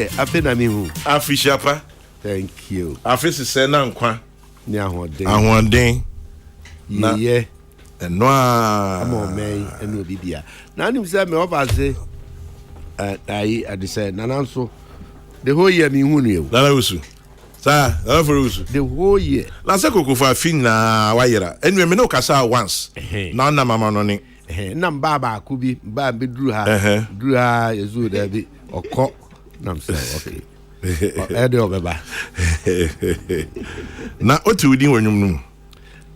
Afe na mi hu. Afi Shapa. Thank you. Afi se na nkwa. Ni ahoden. Ahoden. Na ye. Eno a. Amo men eno bibia. Na anim say me over say I say nananso the whole year mi hu nu. Nana usu. Sa, nana for usu. The whole year. Na se kokofo afi na wayera. Anyway me no kasa once. Na na mama no ni. Na mbaba akubi mba be duru ha yezu da bi okọ na mse okay ede obeba na otu udi wonwum num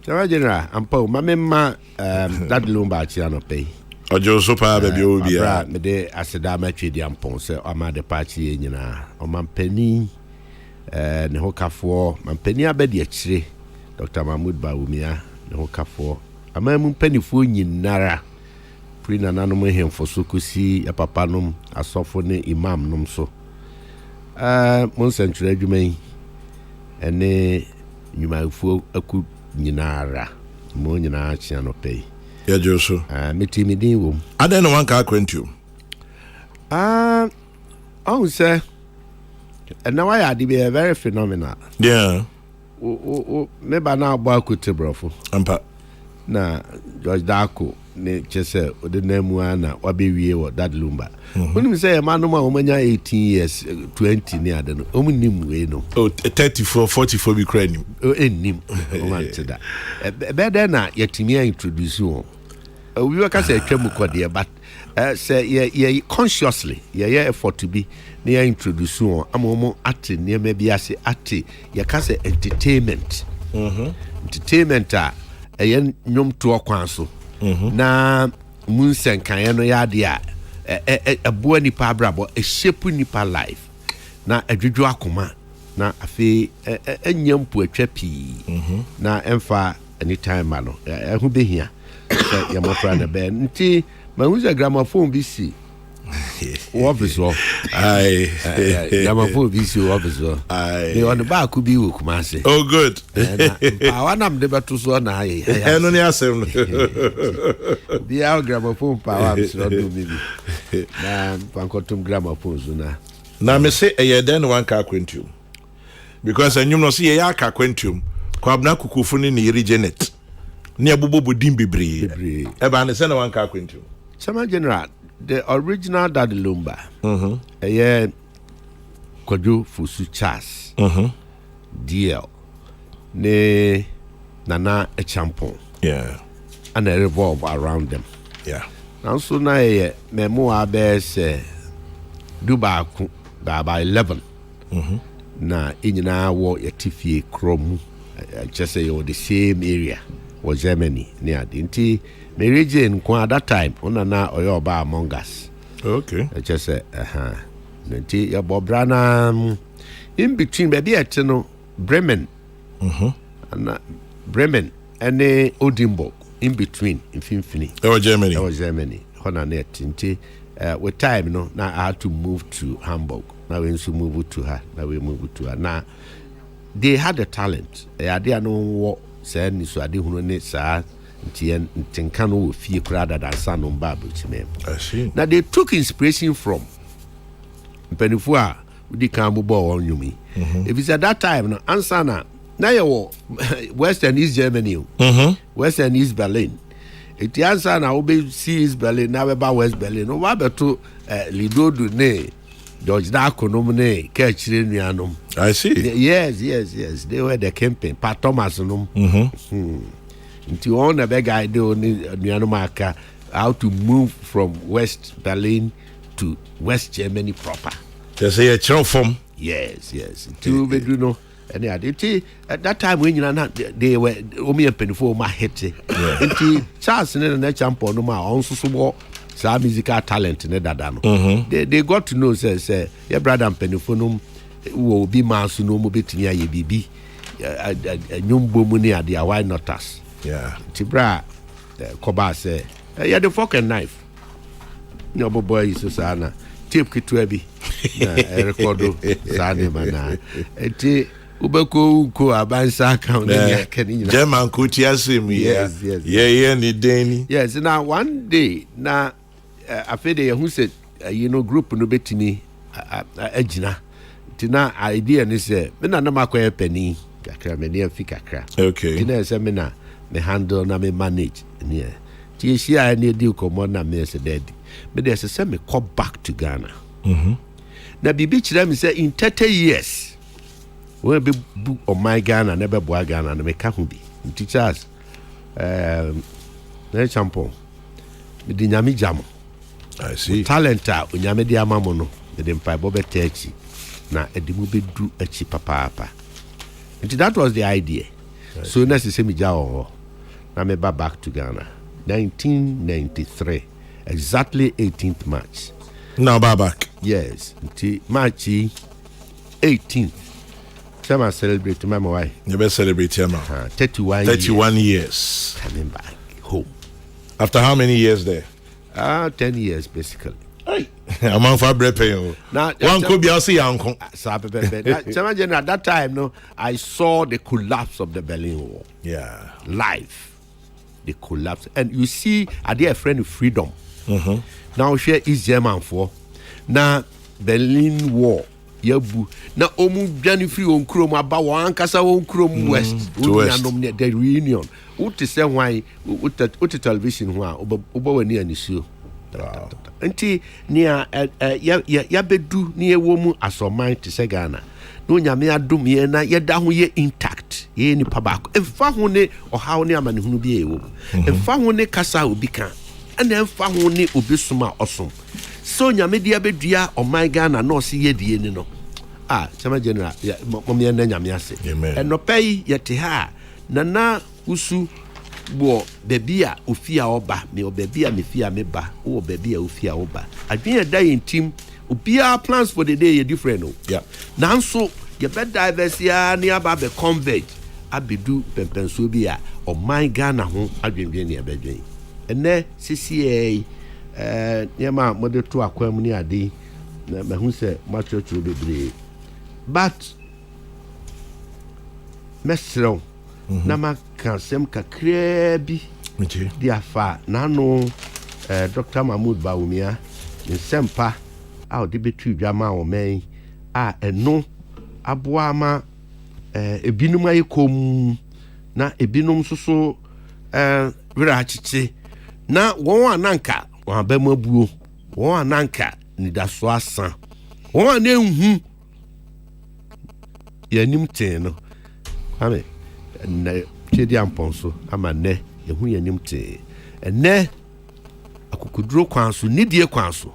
General General ampa ma memma that lumba chi anope ojo so pa ba bi obi a me de aseda ma twedi ampon se o ma de party nyina o ma mpani ne hokafo ma mpani abedi akire Dr. Mahmoud Bawumia ne hokafo amamu mpanifo nyinara pri nananom hemfo so kosi ya papa nom asofo ne imam nom so mon century adwuman ene nyumafo aku nyinara mo nyina chia no pay ya joso metimi din wo ada no wan ka kwentio on say and now I be very phenomenal yeah me ba na agba akuti brofo ampa na George Dako ne chese odinamu ana wabewie wo that lumba unim say manoma omanya 18 years 20 ni ade no omnim we no 34 44 bi kra nim ennim o man teda be dey na yetimi introduce won we were say twam kode but say ye consciously ye effort to be near introduce won amomo ate ne ma bi ase ate ye ka say entertainment entertainment eyen nyom to kwan so na munsen kan no ya de a abo nipa abrabo e shape nipa life na adwudwu akoma na afi enyampu atwa pi na emfa anytime ma no ehu behia ya mofra na be nti ma huza gramophone bi si Wobiswo. Aye. Gramophone bi si wobiswo. Aye. Ni on ba ku bi wo Kumase. Oh good. Pa wanam de beto so na aye. Eno ni asem. Bi a gramophone pa wa so do mi bi. Na pankotum gramophone so na. Na me say e den one ka kwentium. Because enyum no say ya ka kwentium. Kwa abna kukufu ni yiri Janet. Ni abubobo dim bebre. E ba ne say na one ka kwentium. Sama General, the original Daddy Lumba. Yeah, Kojo Fusu Chas. DL. Ne Nana a champon. Yeah. And they revolve around them. Yeah. Now so na memoir bears Duba by 11. Na inyina wo yatifie krom just say the same area was Germany near Dinti. Me region at that time ona na oyoba among us. Okay. I just say nti ya bobrana in between baby etno Bremen. And Bremen and Odinburgh in between in Finfini. That was Germany. That was Germany. Hona net nti with time no now I had to move to Hamburg. Now we move to her. Now we move to her. Now they had a talent. They no what say ni so ade hunu ne sa ntinka no fie krada da sa no babu chime. I see. Now they took inspiration from Penifua a we kan bobo on yumi. If it's at that time no answer na you West and East Germany. West and East Berlin. It answer na we see East Berlin na we ba West Berlin. No wa beto Lidodo ne George Dako no ne kechire nuanom. I see. Yes. They were the campaign. Pat Thomas no. Until on the big idea on how to move from West Berlin to West Germany proper. They say a chill form. Yes. To be you know. And at that time when you know they were only a penny for my head. Until Charles and the champion no ma also so some musical talent ne dadano. They got to know say your brother and penny will be mass no mo betimi aye bibi. Nyumbo mu ne ade why not us? Yeah. Tibra Koba say yeah the fork and knife. No boy is sana tape kitwa bi na recordo sana mana. Enti ubeko ko abansa account na kani. German ko tiasim yes. Yeah ni deni. Yes, now one day na afede who said group no betimi agina tina idea ni say me na makoye pani kakra me ne afi kakra okay tina say me na me handle na me manage ni ti shia na di komo na me say daddy me dey say me come back to Ghana na bibi kira me say in 30 years we be book on my Ghana na be boa Ghana na me ka ho bi teachers na champion me di nyame jam I see talent a onyame di amamo no me dey mpa bobe techi na edimu bedu achi papa and that was the idea. Right. So na say me jawo na me back to Ghana 1993 exactly 18th March now back yes until March 18th Sama celebrate my wife. You better celebrate here now. 31 years. Coming back home. After how many years there? 10 years basically. Hey, I'm on for bread pay. Now one could be also uncle. At that time, no, I saw the collapse of the Berlin Wall. Yeah, live, the collapse, and you see, a dear friend of freedom. Now share is German for now Berlin Wall. Yabu na omu biani free on chrome aba wan kasa on chrome west the reunion uti say why uti television ho a oba wani anisuo nti nia ya bedu ne ewo mu asoman te se Ghana no nyame adom ye na yeda ho ye intact ye ni pabako emfa ho ne ohaw ne amanehunu bi ewo emfa ho ne kasa obi kan ana emfa ho ne obi soma osom so nyame dia bedua o my Ghana no se ye die ni no Chama general momye na nyame ase eno pay yete ha na usu bo bebia ofia oba me obebia me fia me ba o bebia ofia oba adwen da yin team obia plans for the day different no nanso ye be diverse ya ne aba be convert abedu pempenso bi a o my Ghana ho adwenwen ne abedwen ene CCA nyama mode to akwam ni ade na mahu se machocho bebre but mesro na makansem kakra bi dia fa na no Dr. Mahmoud Bawumia nsempa a odi betu dwama o men a eno aboa ma ebinum ayikom na ebinum soso wira achiche na won ananka won ba mabuo won ananka ni da so asan won anenhu yanim ten no ame na chedi amponso ama ne yehu yanim ten ene akukuduro kwanso nidie kwanso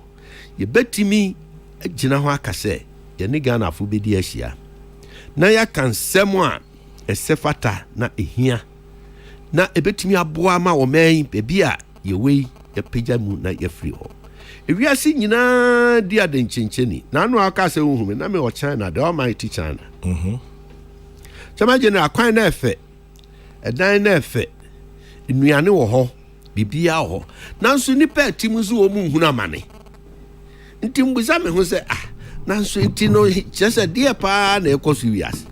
ye betimi agina ho akase ye ne Ghana afo bedi ahia na ya kansem a esefata na ehia na ebetimi aboa ma wo men bebi a ye wei ye pagya mu na ye free ho ewiase nyina di adenchencheni na anu aka se huhume na me o China the almighty China chama general kwan na efe edan na efe nnuane wo ho bibia ho nanso nipa atimu zo wo mu hunu amane nti mbuza me ho se nanso nti no just dear pa na ekoso wiase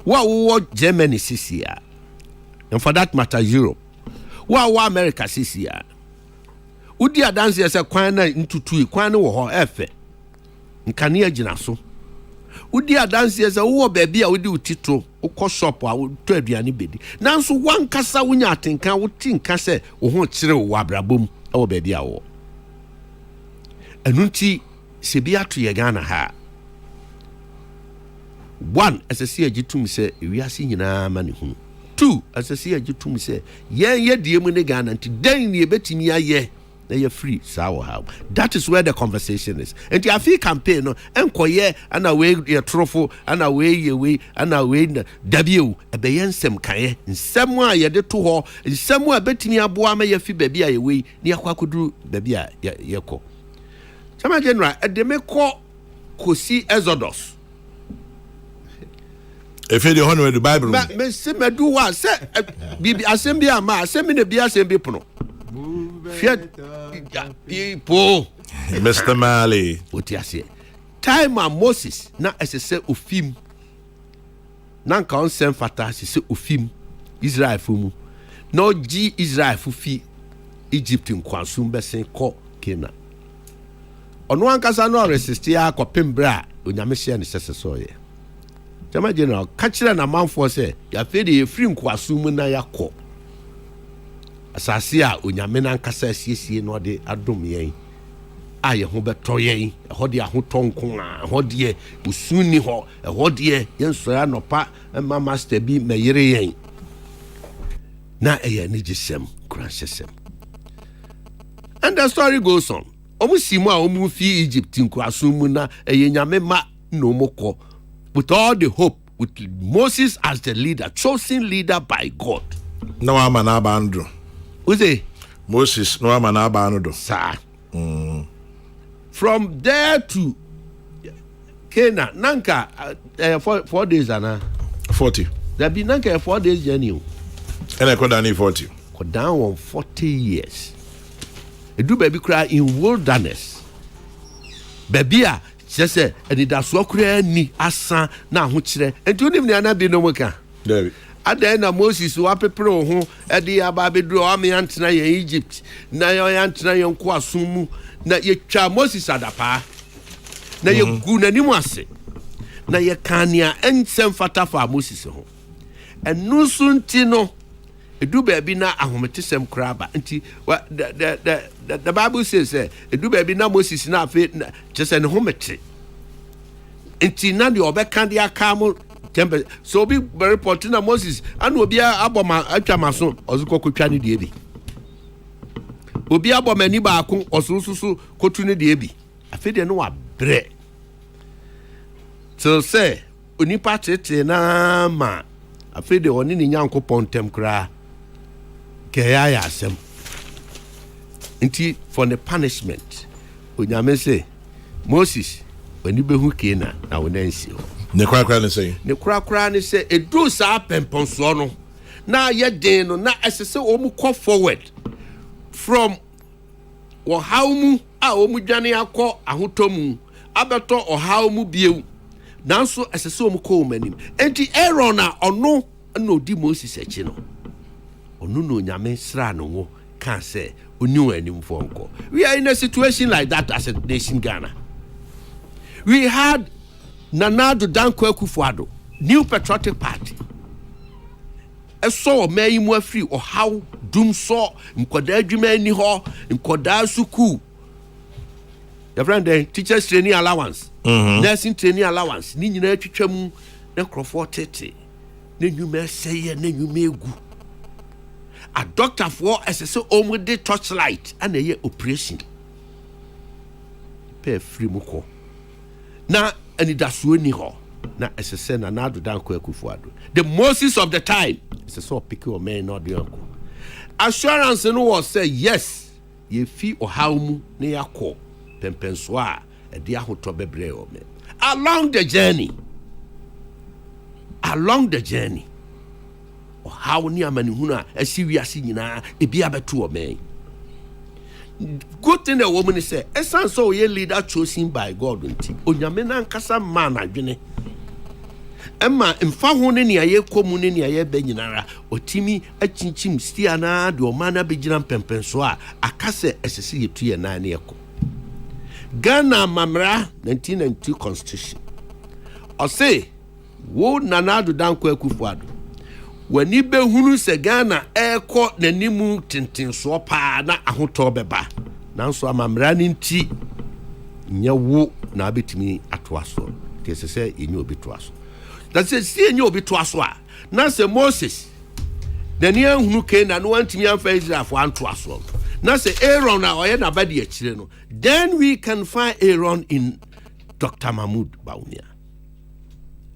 wo Germany sisia and for that matter Europe wo America sisia udi adanse se kwan na ntutu kwan wo ho efe nkane agina so udi adanse se wo baabi a udi utito ukọ shop a to aduane bedi nanso wankasa wonya atenka woti nka se wo ho kire wo abrabom wo baabi a wo enunti se bia to ye Ghana ha one asasi agitum se ewiase nyina ma ne hu two asasi agitum se ye die mu ne Ghana nti den ne betimi aye na you free sawo how that is where the conversation is and you feel campaign no enkoye ana we ye trofo ana we ye we ana we w ebeyensem kaye nsem a ye de to ho nsem a betimi aboa ma ye fi baabi a ye we ne yakwakoduru baabi a ye ko chama general edemeko kosi Exodus efe de hono the Bible me se medu wa se bibi asem bia ma asem ne bia asem bi pono people Mr. Mali otiase time of Moses na esese ofim na nka onsem fata esese ofim Israel fumu no gi Israel fufi Egypt nkwansum besen ko Kena ono ankasa no resist ya kopem bra onyame hye ne sese so ye jama general ka kire na manfo se ya fe de free nkwaso mu na yakọ asase a onyame na ankasa asiesie no de adom yen a ye ho beto yen ho de ahotonko a ho de usuni ho ho de yensora nopa ma master bi meyere yen na eye ni gisem kuransesem. And the story goes on. Omusimo a omu fi Egypt nkwaso mu na eye nyame ma no moko with all the hope, with Moses as the leader, chosen leader by God. No ama na abandro. Uze Moses no ama na abandro. Sir. From there to Canaan, nanka 4 days ana 40. There be nanka 4 days journey. And I call down 40. Go down on 40 years. E do baby cry in wilderness. Baby a say and it so kura ni asa na ho kire. Enti onim ni ana bi no muka. David. Ada na Moses wa pepere ho e de aba bedru o me antena ye Egypt na ye antena ye nko asum na ye twa Moses adapa na ye gu nanimu ase na ye kania ensem fata fa Moses ho enu sunti no edu ba bi na ahometesem kraba nti the Bible says edu ba bi na Moses na afi chese ne homete nti na de obeka de aka mo temple so be reporting na Moses and obi aboma atwamaso ozukokotwa ne de bi obi aboma ni ba akon osususu kotu ne de bi afi de no wa bre so say onipa tete na ma afi de oni ni nyankopon tem kra kaya asem nti for the punishment onyame say Moses oni behu kena na wonansi ho ne kwakra ne say ne kwakra ne say edu sa pemponso no na ye den no na esese omu go forward from ohawmu a omu dwane akọ ahotomu abeto ohawmu bieu nanso esese omu ko manim enti Aaron na ono na odi Moses echi no ono no nyame sra no wo kan say oniu anim fonko. We are in a situation like that as a nation Ghana. We had Nana Addo Dankwa Akufo-Addo, New Patriotic Party. Eso me mu afri o how dum so nkoda adwuma ni ho nkoda suku. Your friend teachers training allowance, nursing training allowance, ni nyina atwitwam na crofo tete. Na nyuma seye na nyuma egu. A doctor for SSO omwede torchlight and a operation. Pay free muko. Na anidasuo ni ho na SSN na Nana Addo Dankwa Akufo-Addo. The Moses of the time. SSO pick your man not the uncle. Assurance no was say yes. Ye fi ohawmu na yakọ pempenso a e de ahoto bebre o me. Along the journey. How ni amani huna asiwiase nyina ebi abeto o man. Good thing the woman say, esan so ye leader chosen by God nti. Onyame na nkasa man adwene. Emma mfa ho ne ne aye komu ne ne aye be nyinara. Otimi achinchim stia na de o mana begina pempenso a akase esese yetu ye na ne ekọ. Ghana Mamra 1992 Constitution. O say wo Nana Addo Dankwa Akufo-Addo wani be hunu se Ghana ekọ nanimu tintinso pa na ahoto beba nanso amamra ni nti nyawo na abetimi atoaso kese se enye obi toaso that say si enye obi toaso a na se Moses nani hunu Canaan no antimi amfa Israel fo antoaso na se Aaron na oye na bade akire no then we can find Aaron in Dr. Mahmoud Bawumia.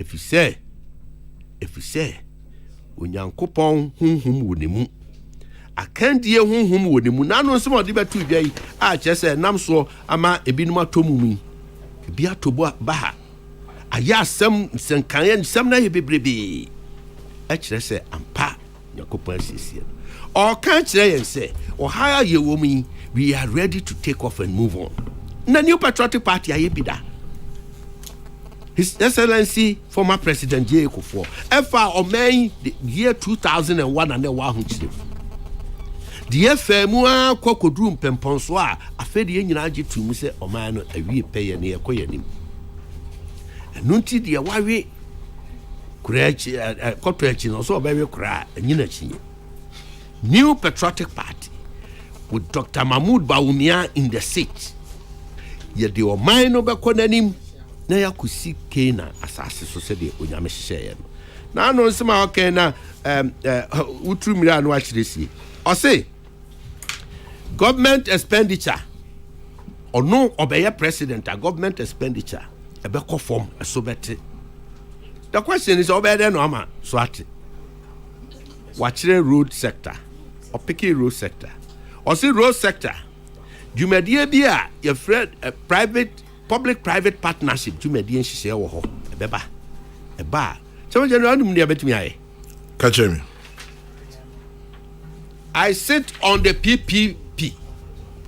If you say Onyankopon hunhum wonimu akandie hunhum wonimu na no nsem odi betu dwai a chese nam so ama ebinum atomumi ebi atobo baha aya asem senkan nsem na ye bebrebe e kire se ampa Nyankopon asiesie o kan kire yen se o haya ye womi we are ready to take off and move on. Na New Patriotic Party aye bida His Excellency former President J. Kufuor efa omen the year 2001 and the wa hu chire the fmu akokoduru mpemponso a afei de nyina agye to mu sɛ ɔman no awie pɛyɛ ne yɛkɔ yɛ nim ɛno nti deɛ wawe kura akyi kɔtɔ akyi no so ɔbɛwe kura anyina akyi New Patriotic Party with Dr. Mahmoud Bawumia in the seat yɛde ɔman no bɛkɔ n'anim na yɛakɔsi Kena asase so sɛdeɛ onyame hyehyɛeɛ no na ano nsɛm a ɔkɛn na woturu mmiri a no akyerɛ sie ɔse government expenditure ɔno ɔbɛyɛ president a government expenditure ɛbɛkɔ fam ɛso bɛte the question is ɔbɛyɛ dɛ no ama so ate wakyerɛ road sector ɔpeke road sector ɔse road sector dwumadie bi a yɛfrɛ public private partnership dwumadie nhyehyɛ wɔ hɔ ɛbɛba ɛba kyɛm gyɛ no anum deɛ bɛtumi ayɛ ka kyerɛ me I sit on the PPP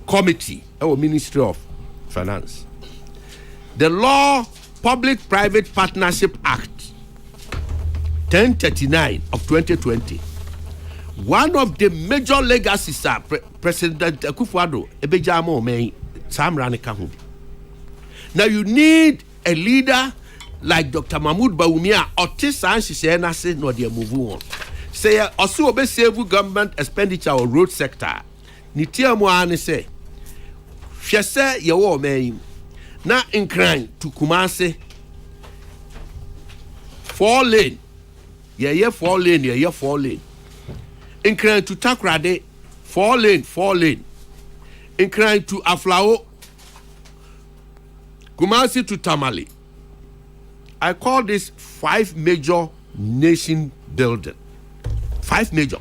committee or Ministry of Finance. The Law Public Private Partnership Act 1039 of 2020. One of the major legacies are President Akufo-Addo ebejamo me samrane kahu. Now you need a leader like Dr. Mahmoud Bawumia otisan hyehyɛ na se no dey move on. Say also obey save government expenditure or road sector. Ni tiamu ane say hwɛ sɛ yɛwɔ ɔman na nkran to Kumase 4 lane yɛyɛ 4 lane nkran to Takrade 4 lane nkran to Aflao Kumasi to Tamale. I call this 5 major nation building. 5 major.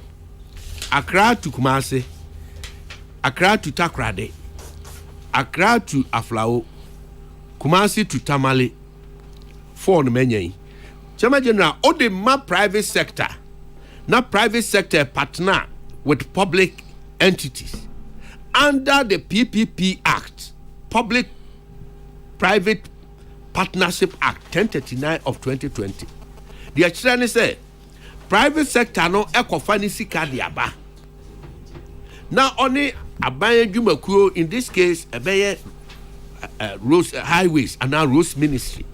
Accra to Kumasi, Accra to Takrade, Accra to Aflao, Kumasi to Tamale, 4 no menye. Chama general, all the private sector, not private sector partner with public entities under the PPP Act, Public Private Partnership Act 1039 of 2020. The actually say private sector no ekofani sika de aba. Now only aban dwumakuo in this case ebeye roads highways and now roads ministry.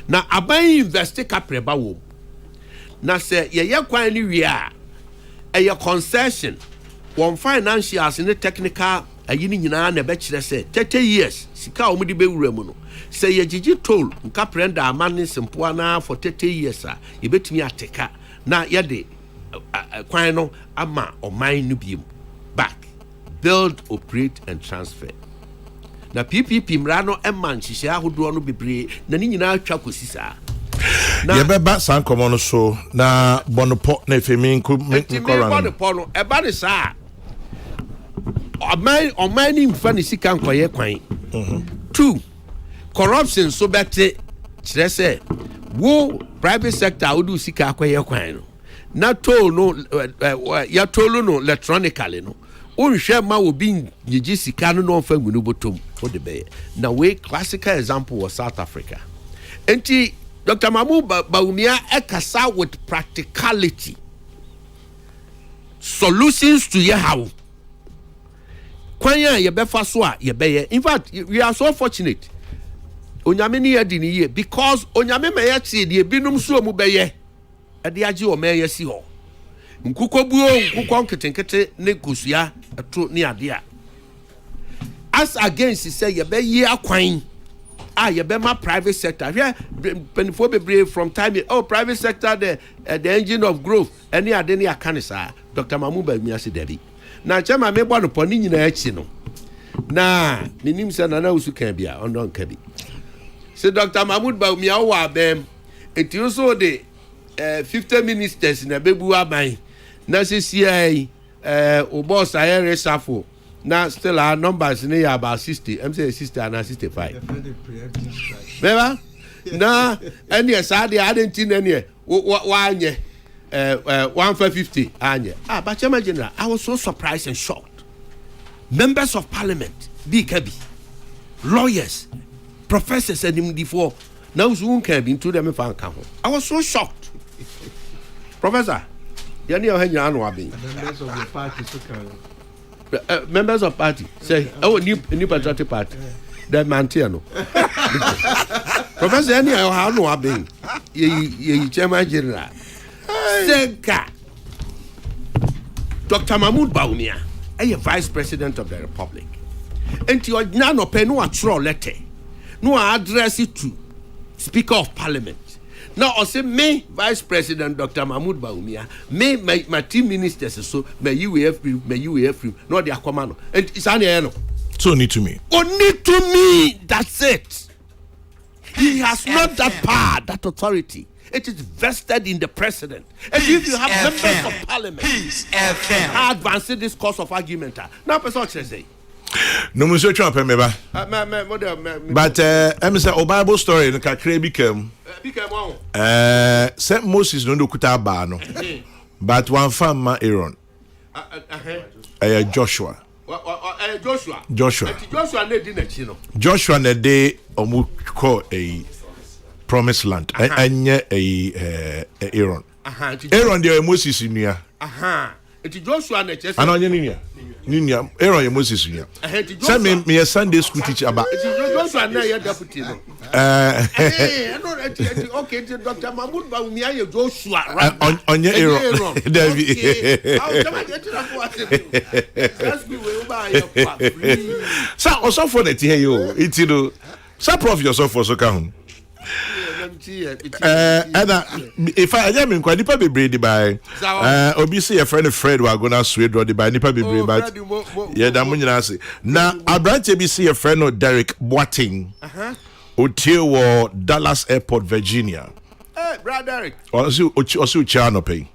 Now aban invest kapreba wo. Na say ye kwan ni wi a eye concession one financials in the technical ayini nyina na be kire say 30 years sika o mu de be wura mu no say ye gigi toll nka prenda amane sempoa na for 30 years a ye betumi ateka na ye de kwan no ama oman no biem back build, operate and transfer. Na PPP mra no eman hyehyɛ ahodo no bebre na ni nyina atwa kosi saa ye beba san komo no so na bonopo na efemi nkoran bonopo no eba ne saa Oman ni mfa ne sika nkoye kwan. 2 corruption so bete kire say wo private sector wo do sika akoye kwan no na toll no ya toll no electronically no unhwe ma obi nyigi sika no no fa ngunu botom wo de be na we classical example was South Africa. Enti Dr. Mahmoud Bawumia ekasa with practicality solutions to your how kwanya ye befa so a ye beye. In fact, we are so fortunate onyame ni yadi ni ye because onyame me ye tie de binum so mu beye e de age o me ye si ho nkukobuo nkukon nketenkete ne kusua eto ne ade a as against say ye be ye akwan a ye be ma private sector here penifo bebre from time private sector the engine of growth any ade ne akanisa Dr. Mahmoud Bawumia se dabi na chama me bɔ no pɔni nyina akyi no na menim sɛ na usu kan bia ɔno nka bi se Dr. Mahmoud Bawumia wo abem enti so de 50 ministers na bebu aban na CCI o boss ayere safo na still our numbers ne ya about 60 I'm say 60 and 65 beba na any asade adenti na ne wa anye 150 anye but Chairman General, I was so surprised and shocked. Members of Parliament, BKB, lawyers, professors, and him before now soon can be into them if I was so shocked. Professor, you know how you are. Members of the party, members of party say new patriotic party the Mantiano Professor any how no abin ye chairman general Senka Dr. Mahmoud Bawumia vice president of the republic and you now no pen no atro letter no address it to speaker of parliament. Now, I say, me, Vice President Dr. Mahmoud Bawumia, me, my team ministers, so may you have free, no, they are commando. And it's an so need to me. Only to me, that's it. He has not that power, that authority. It is vested in the president. And if you have members of parliament, how advancing this course of argument. Now, person say. No, Monsieur Trump, but I'm say, oh, Bible story, no, kakre became. Saint Moses no kuta ba no, but one farmer Aaron. Joshua. Joshua ne de omu call a promised land. Anye Aaron. Aaron de Moses nua. Joshua ne chese. Ano Ninia, Aaron ye Moses nua. Say me a Sunday school teacher about. Joshua na ye deputy no. Okay, Dr. Mahmoud Bawumia ye Joshua. Onye Aaron. David. Sa also for the here you. It you. Sa prof yourself for so ka if I am in quite nipa bebree by obi say your friend Fred wa go na sweet draw by nipa bebree but yeah da mo nyina say na abranche bi say your friend no Derek Boating otie wo Dallas Airport Virginia brother Derek osi ucha no pay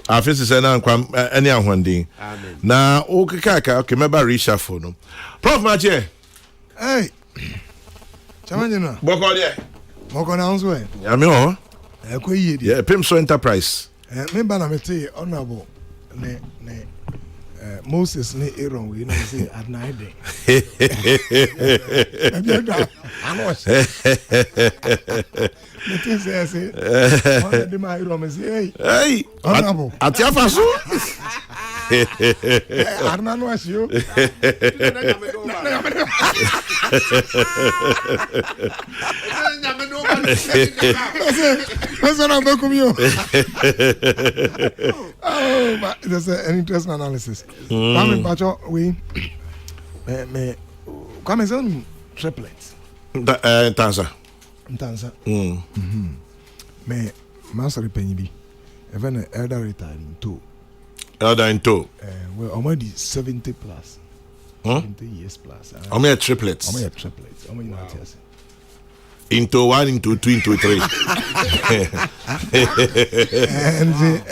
afisi say na kwam any ahwandin na o kaka okay meba Risha for no prof mache hey Chamanyina. Boko there. Moko na unzo e. Ya me ho. Ko yie di. Yeah, Pimso Enterprise. Me ba na mete honorable ne Moses ne Aaron we na say at night day. Me think say on the my Aaron say hey honorable Atiafa so. Arna no asio. Oh, but there's an interesting analysis. Kwame Pacho, we Kwame son triplets. Tanza. Me master penyibi. Even elder retiring too. Elder in tow. Well, already 70 plus. 70 years plus. I'm a triplets. I'm a triplets. I'm a into 1, into 2, into 3. And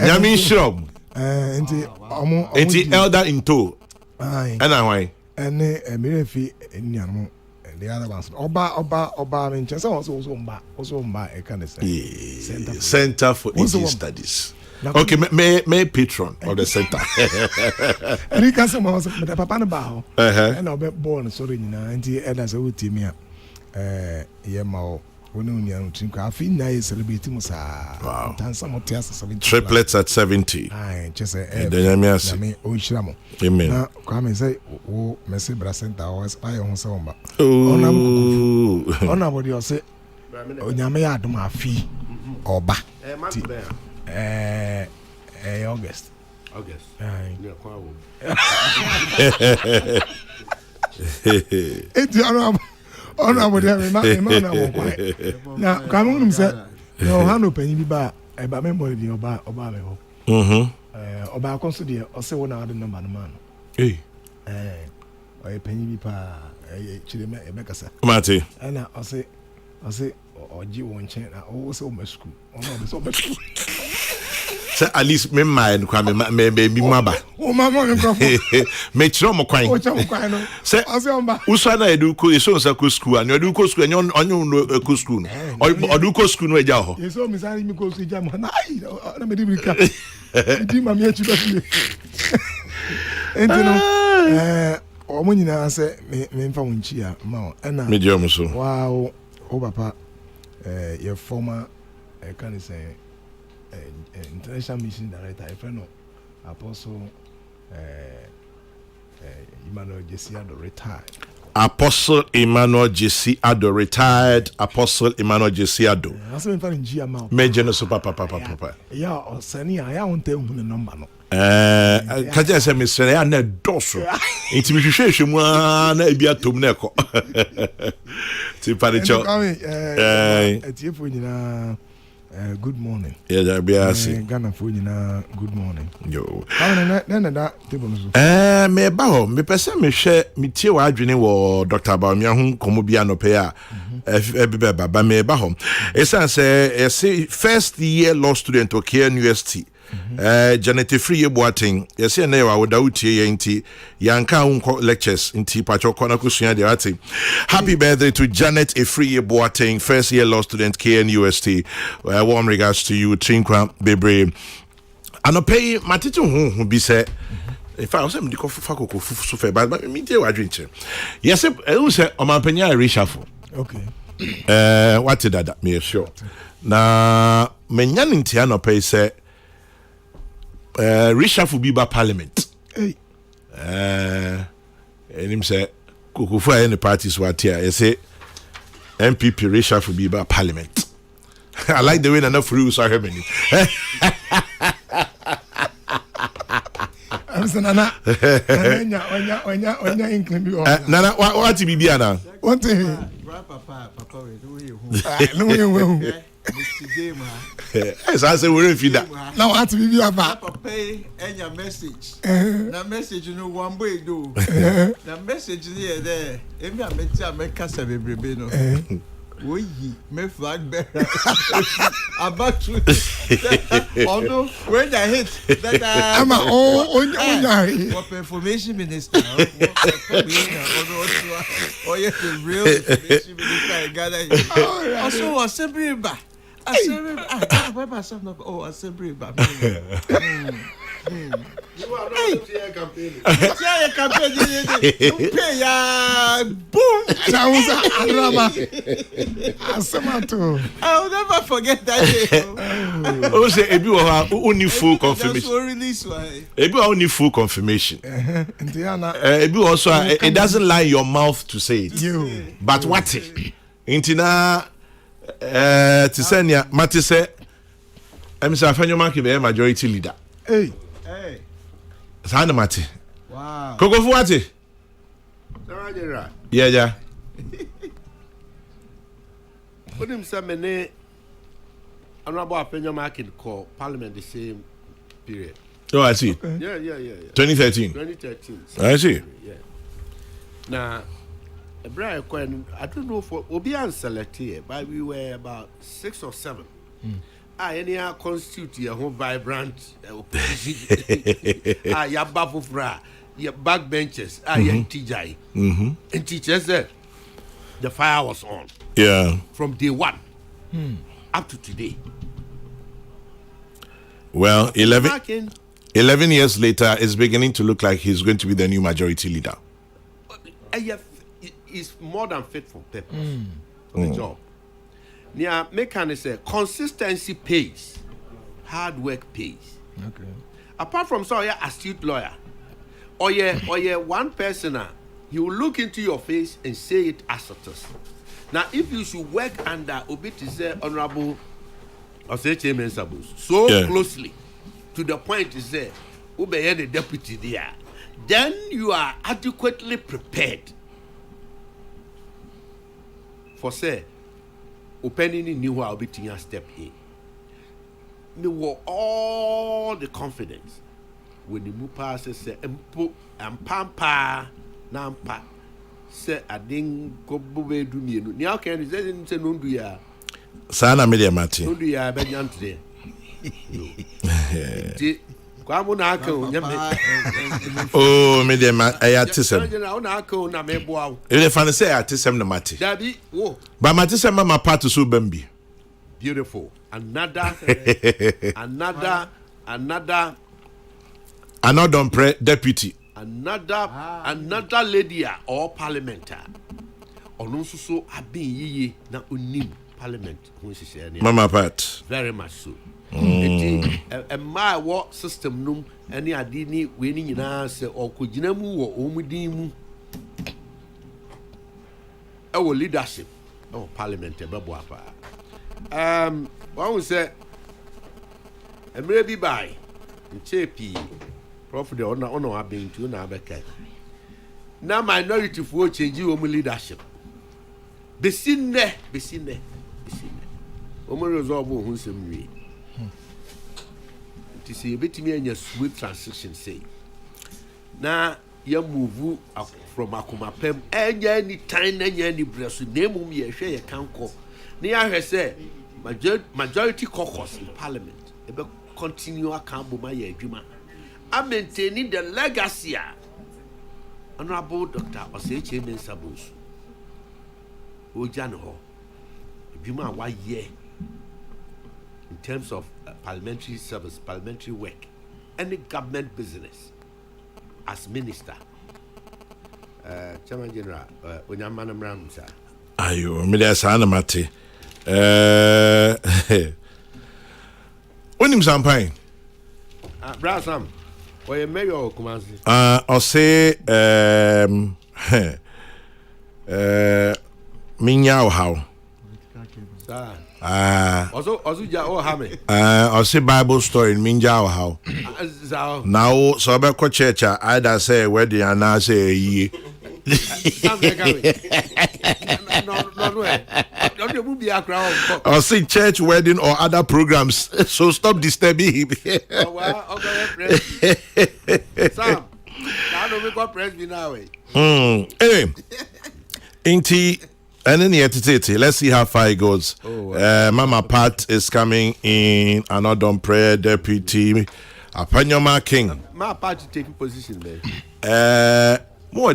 Yamin Shrob. And elder in tow. And why? And a mirafi in Yamo. The other ones. Oba, and Chessa also a kind of Center for Indian Studies. Okay, may patron of the center. And he can some house with a papa bao. And I'll be born sorry, and he had as a wood team here. Yemo, when you think I feel nice celebrating was wow. Some of tests triplets at 70. I just say, Amen. Now, come and say, oh, Messi Bracenta was I on Somba. Oh, nobody will say, oh, Yamea do my fee or back. August. It's honorable now come on say no hanu penny bi ba e ba memory di oba me ho oba konso de o se wona ade number no man o e penny bi pa e chire me e be kasa mate na o se oji won chen na o se o ma school o no so be school say at least me mind kwa me be maba o mama me kwa me chiro mo kwan o cha mo kwan no say usa na edu ko eso nsa ko school an edu ko school onyo no ko school no odu ko school no eja ho eso mi sare mi ko school eja mo na ai na me di brika di ma mi echi ba fi entino o mo nyina se me mfa won chi a ma o na me di o mo so wow o papa your former can say international mission director, a friend of Apostle Emmanuel Jesse Ado retired. Apostle Emmanuel Jesse Ado retired. Apostle Emmanuel Jesse Ado. That's been in GMA. Major super papa. Yeah, or Sani, I won't tell you the number. Kaja say me say na doso. Enti me hwehwehwe mu na ebia tom na ekọ. Ti paricho. Etiefo nyina good morning. Yeah, there be as. Ghana fo nyina good morning. Yo. Na that table no. Me ba ho, me pese me hwe me tie wa adwene wo Dr. Bawumia ho komo bia no pe a. Be baba me ba ho. Esan say first year law student o KN University. Janet Free Boating, yes, and now I would out here inti Yanka lectures inti Pacho Konakusua de Ati. Happy birthday to Janet Free Boating, first year law student KNUST. Warm regards to you, Trinkwa Bebre. And pay Matitu who be said. If I was saying the Kokrokoo so fair, but me too, I drink. Yes, I will say on my opinion, reshuffle. Okay. What did that me sure? Na menyan intiano pay say. Reshuffle be by parliament. Hey. And him say, Kukufu any parties what here. You say, MPP reshuffle be by parliament. I like the way enough rules are happening. I'm saying, Nana, when including Nana, what to be Biana? What thing? Papa, Yes, I say we're in that. Now what to be about? Papa, and your message. Now message you know one way do. Now message there. If I make a no. We me flag bearer. About to. Although when I hit that I'm on what information minister. Oh yes, the real information minister I gather. Also assembly back. Assembly. Assembly back. You are not here campaigning. Pay boom. Sounds Arama. Asamato. I'll never forget that day. Oh, say Ebi only full confirmation. Ebi only full confirmation. Ebi also it doesn't lie in your mouth to say it. But what it? Intina Tisenia Mati say I'm say Afenyo Maki be majority leader. Hey. Sana Mati. Wow. Kokrokoo what? Yeah. What him say me honorable Afenyo Maki call parliament the same period. Oh, I see. Yeah. 2013. 2013. I see. Yeah. Now, Brian, I don't know for Obian select here, but we were about 6 or 7. Any constitute your home vibrant opposition. Your bafufra, your backbenchers, your TJ. And teachers said the fire was on. Yeah. From day one up to today. Well, 11 years later, it's beginning to look like he's going to be the new majority leader. He's more than fit for purpose for the job. Now, mechanics say consistency pays, hard work pays. Okay. Apart from so, you're astute lawyer, or you're one person, he will look into your face and say it as it is. Now, if you should work under Obiti Honorable Chairman Sabus so closely to the point is there, Ube the deputy there, then you are adequately prepared for say. Opening knew I'll be taking a step in. Me were all the confidence when the Mupa said, Pampa, Nampa, said, I didn't go away to me. Now can you say, no, do ya? Sana Media Martin. No, do ya, Benjan today? Oh, Media Matism. If I say Atism the Mati. Daddy, oh. But Matism, Mamma part to Subembi. Beautiful. Another deputy. Another lady or parliamentar. Ono so abin yiye na onim parliament. Mama Pat. Very much so. My what system num any adini winning in us or kujinamu or omudimu. Our leadership, our parliament, one will say, and maybe by Chepi, Prophet honor have been to Nabeka. Now minority for change you leadership. Besine. Omo resolve who some way. To see a bit me and your sweet transition say. Now you move from Akumapem any time any breast name me a share can call. Near her say majority caucus in parliament. Ebe continue account my juma. I'm maintaining the legacy. Honorable Dr. Oseche Mensabus. Ojano. Juma 1 year. In terms of parliamentary service, parliamentary work, any government business as minister. Chairman General, Onyamana Mramsa. Ayo, me there sana mate. Onim Sampain. Brasam. Or you mayor or Kumasi? I'll say Minyao how. Also ja o ha me. I'll say Bible story in Minjao how. Now so be ko church either say where the ana say ye. I'll say church wedding or other programs. So stop disturbing him. Sam, I don't make press me now. Anyway, Inti. And then let's see how far it goes. Mama Pat is coming in, another prayer deputy, Apanyoma King. My party taking position there. More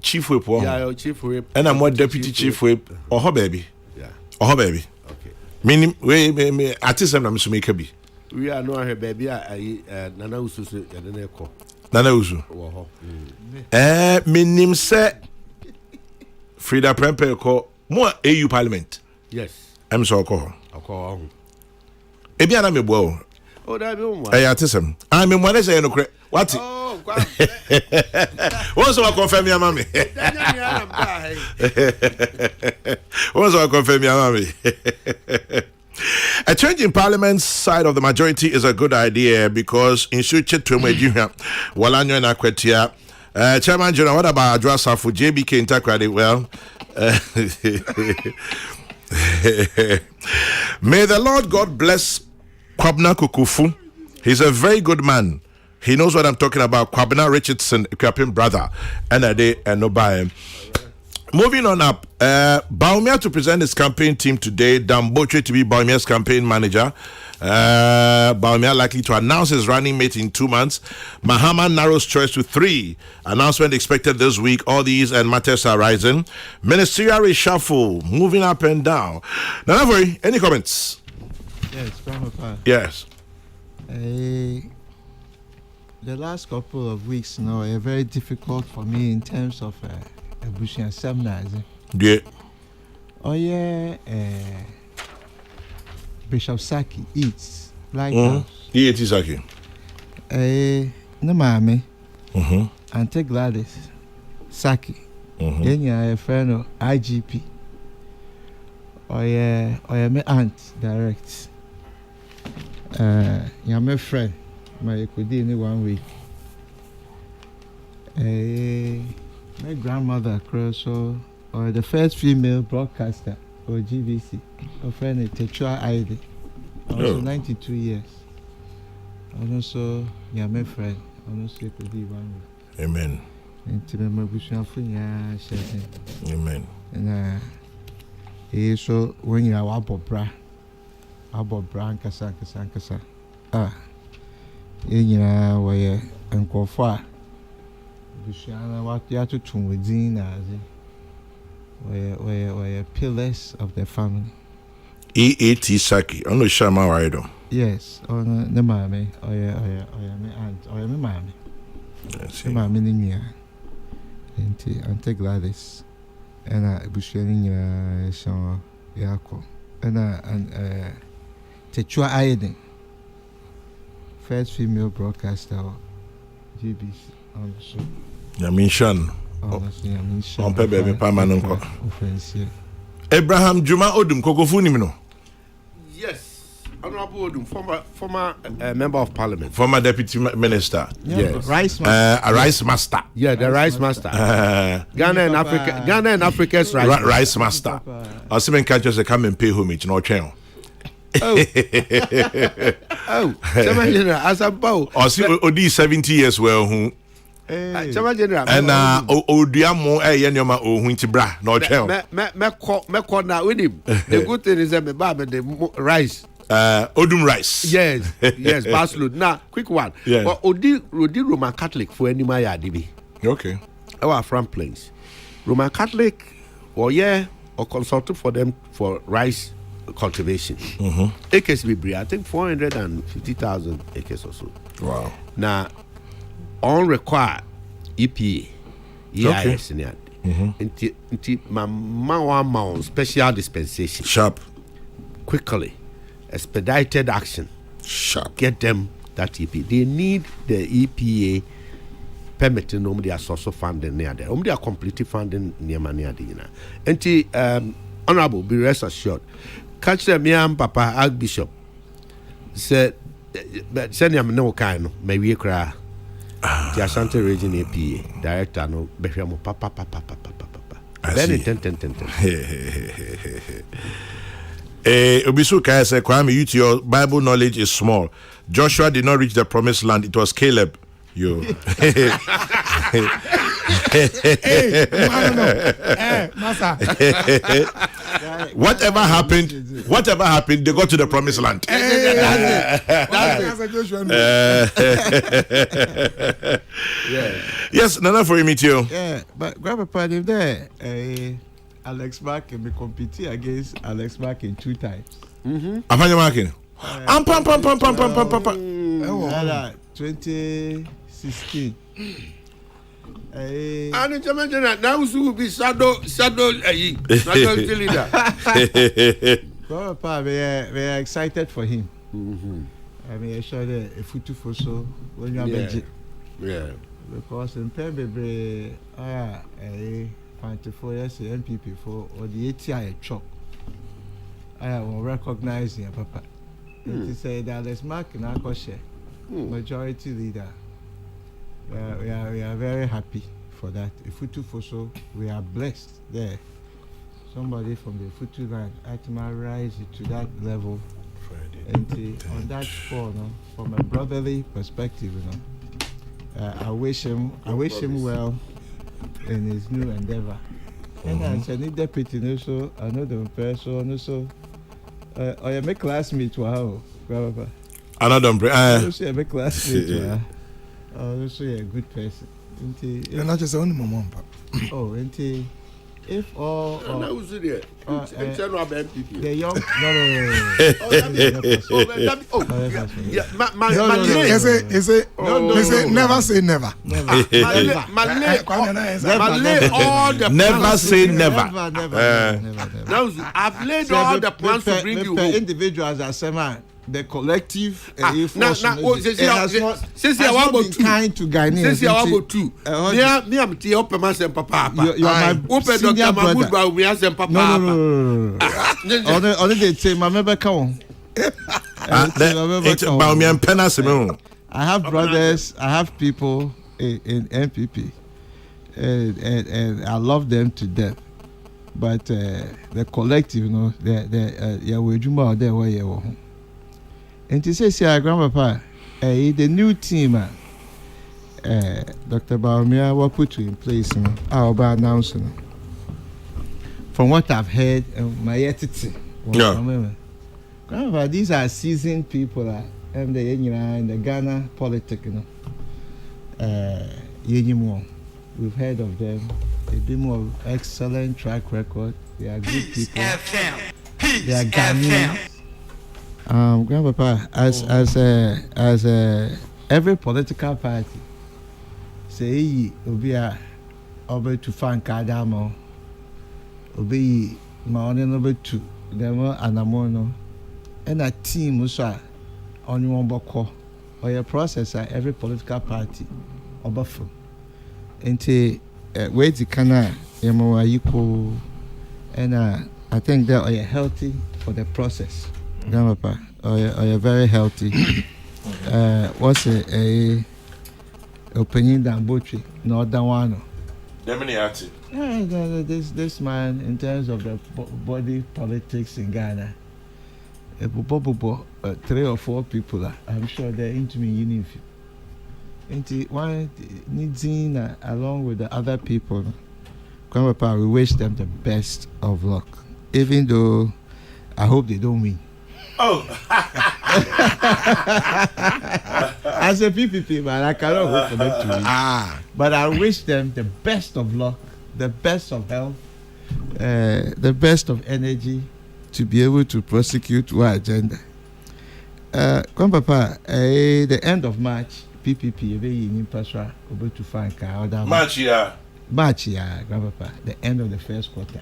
chief whip. Yeah, chief whip. And I'm more deputy chief whip. Oh, her baby. Yeah. Oh, her baby. Okay. Meaning, we artist I'm to make a be. We are not her baby. I Nana Usu, and then echo. Nana Usu. Minim se. Frida Prempe call more AU Parliament. Yes. I'm so call. I'll call. Ebiana me bo. Oh, that be one. Hey, atisem. I mean, when I say no correct. What? Oh, once I confirm your mommy. Once I confirm your mommy. A change in Parliament's side of the majority is a good idea because in future to me, Walanyo and Akwetia. Chairman General, what about Adrasa for JBK Intakrade? Well, may the Lord God bless Kwabna Kukufu. He's a very good man. He knows what I'm talking about. Kwabna Richardson, Kwapin brother, and a day and no buy him. Moving on up, Baumia to present his campaign team today. Damboche to be Baumia's campaign manager. Baumia likely to announce his running mate in 2 months. Mahama narrows choice to 3. Announcement expected this week. All these and matters are rising. Ministerial reshuffle, moving up and down. Nanavori, any comments? Yes, Grandpa. Yes. The last couple of weeks now are very difficult for me in terms of Bushian seminars. Yeah. Oh yeah, Bishop Saki eats like that. He eats Saki. No mami. Auntie Gladys Saki. Then you are a friend of IGP. Oh yeah, my aunt direct. You're my friend. My could in 1 week. My grandmother across or the first female broadcaster or GBC, a friend at Tetra ID, also 92 years. And also, yeah, my friend, also could be 1 week. Amen. And to my bushel, Amen. And so when you are Abobra, and Kasa, where and Kofa. What you have to do within as we pillars of the family. EAT Saki, I'm not sure my rider. Yes, on the mammy, or my aunt, or my mammy. Yes, my mammy in here. And take Gladys, and I was sharing Yako, and Techua Aiden, first female broadcaster, GBC. Yamishan. On peut be permanent. Abraham Juma Odum Kokrokoo ni no. Yes. Honorable Odum, former member of parliament. Former deputy minister. Yes. A rice master. Yeah, the rice master. Ghana and Africa's rice master. I see men catch us come and pay homage no channel. Oh, as a bow. I see Odi 70 years well who. And Odiamo Yanyama o Wintibra, no channel. Me corner with him. The good thing is that me baba the rice. Odum rice. Yes, Baslood. Now, quick one. Yeah. But Odi Roman Catholic for any Maya DB. Okay. Our front plains. Roman Catholic, or consulted for them for rice cultivation. Acres be I think 450,000 acres or so. Wow. Now, on require EPA, EIS, into my special dispensation. Sharp. Quickly. Expedited action. Sharp. Get them that EPA. They need the EPA permitting their source of funding near there. They are completely funding near there. And honorable, be rest assured. Catch them, young Papa Archbishop said, but send him no kind, maybe cry. The Ashanti Region EPA director no Befiamo papa. Very 10. Obisu Kaya said, Kwame, your Bible knowledge is small. Joshua did not reach the promised land. It was Caleb. You. Whatever happened, they got to the promised land. Yes, Nana for you meet you. Yeah, but Grandpa, if there, Alex Mark can be competing against Alex Mark in 2 times. Apanya marking. 2016. And it's now will be shadow leader. Grandpa, we are excited for him. I mean, I showed a photo for so when you are yeah. Because in Pembe, 24 years MPP for or the ATI chop. I will recognize him, Papa. He said that let's mark in our majority leader. We are very happy for that. If we do for so, we are blessed there. Somebody from the Futu line actually rise to that level. And on that score, from a brotherly perspective, I wish him well in his new endeavor. And as a new deputy, also another person, also I am a classmate. Wow, Another also a classmate. Also a good person. You're not just only mom. Oh, and if all the young never say never. Never say never. I've laid all the plans to bring you home. Individuals are saying the collective since I was kind to Ghanaians. Since I was 2, me am the open man and papa. You are my open Dr. Mahmoud ba we as papa. No. Only they say my member come. I have brothers, I have people in MPP, and I love them to death. But the collective, we're there where you are. And to say, Grandpapa, the new team, Dr. Baumia, was put in place, our announcement. From what I've heard, my attitude. Grandpapa, these are seasoned people, in the Ghana politics, We've heard of them. They've been more excellent track record. They are good people. They are Ghanaians. Grandpapa, as every political party, say obi a obe to fan kadamo, obi ma one no be to them anamono, and a team also on one boko or a process every political party or buffer. And wait the cana equal and I think they are healthy for the process. Grandpa, or you're very healthy. What's a opinion than butchery, not that one. This man, in terms of the body politics in Ghana, 3 or 4 people, I'm sure they're into me union. One needs in along with the other people. Grandpa, we wish them the best of luck, even though I hope they don't win. Oh, as a PPP man, I cannot hope for them to win. But I wish them the best of luck, the best of health, the best of energy to be able to prosecute our agenda. Grandpapa, the end of March, PPP, in Pasra, over to find March, Grandpapa, the end of the first quarter.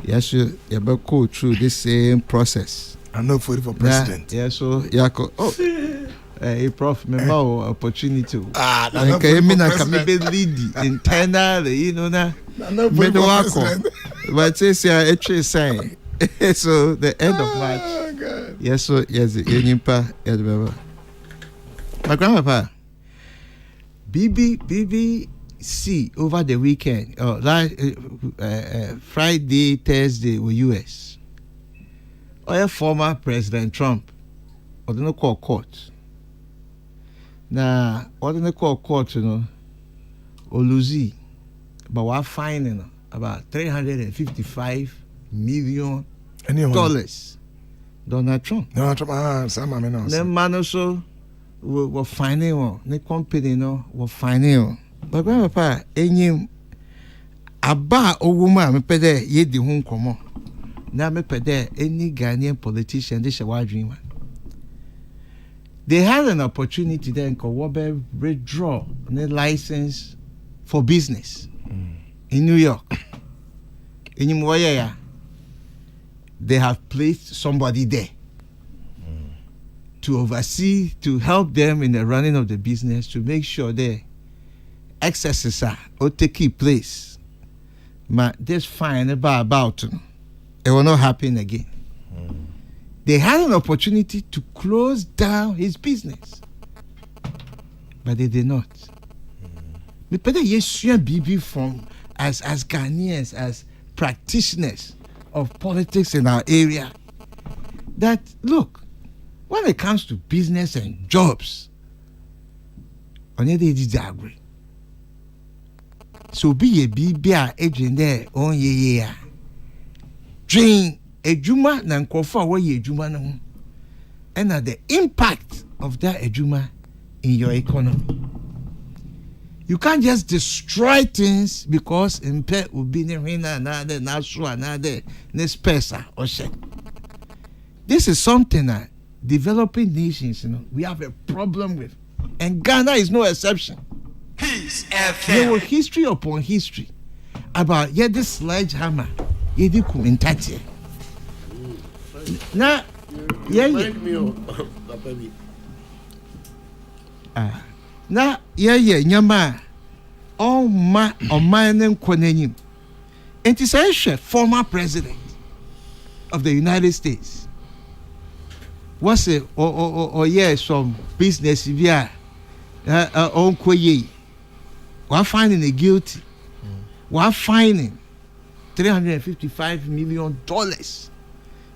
Yes, you better go through this same process. I know for president. Yes, so Yako. Oh, Prof, me more opportunity. I can maybe lead internal, you know na. Me do wako. But it's actually saying. So the end of March. Yes, so yes, Yenimpa, my grandpapa. BBC over the weekend, Friday, Thursday with US. Or former President Trump, or the no call court. Now, or the call court, you know, or Lucy, but we're finding about $355 million. Donald Trump. No, Trump, then man also were finding one, the company, no, were finding one. But grandpa, any aba o woman, me pede ye di hun komo. Now me pede any Ghanaian politician, this is what dream. They had an opportunity then to withdraw the license for business in New York. In Mwaya, they have placed somebody there to oversee, to help them in the running of the business, to make sure the excesses are or take place. But this fine about it will not happen again. They had an opportunity to close down his business, but they did not. We better BB from as Ghanaians, as practitioners of politics in our area, that look, when it comes to business and jobs, only they disagree. So be a BB agent there on ye dream a juma nan kofa wa ye juma no, and the impact of that ejuma in your economy. You can't just destroy things because impet will be another national another next person or shit. This is something that developing nations, we have a problem with, and Ghana is no exception. Peace FM. There was history upon history about this sledgehammer, the kumintati. Now, Remind me of baby. Now, nyama all ma or mining konenim. And it's a former president of the United States. What's it or some business via on koye. We're finding a guilty. We're finding $355 million.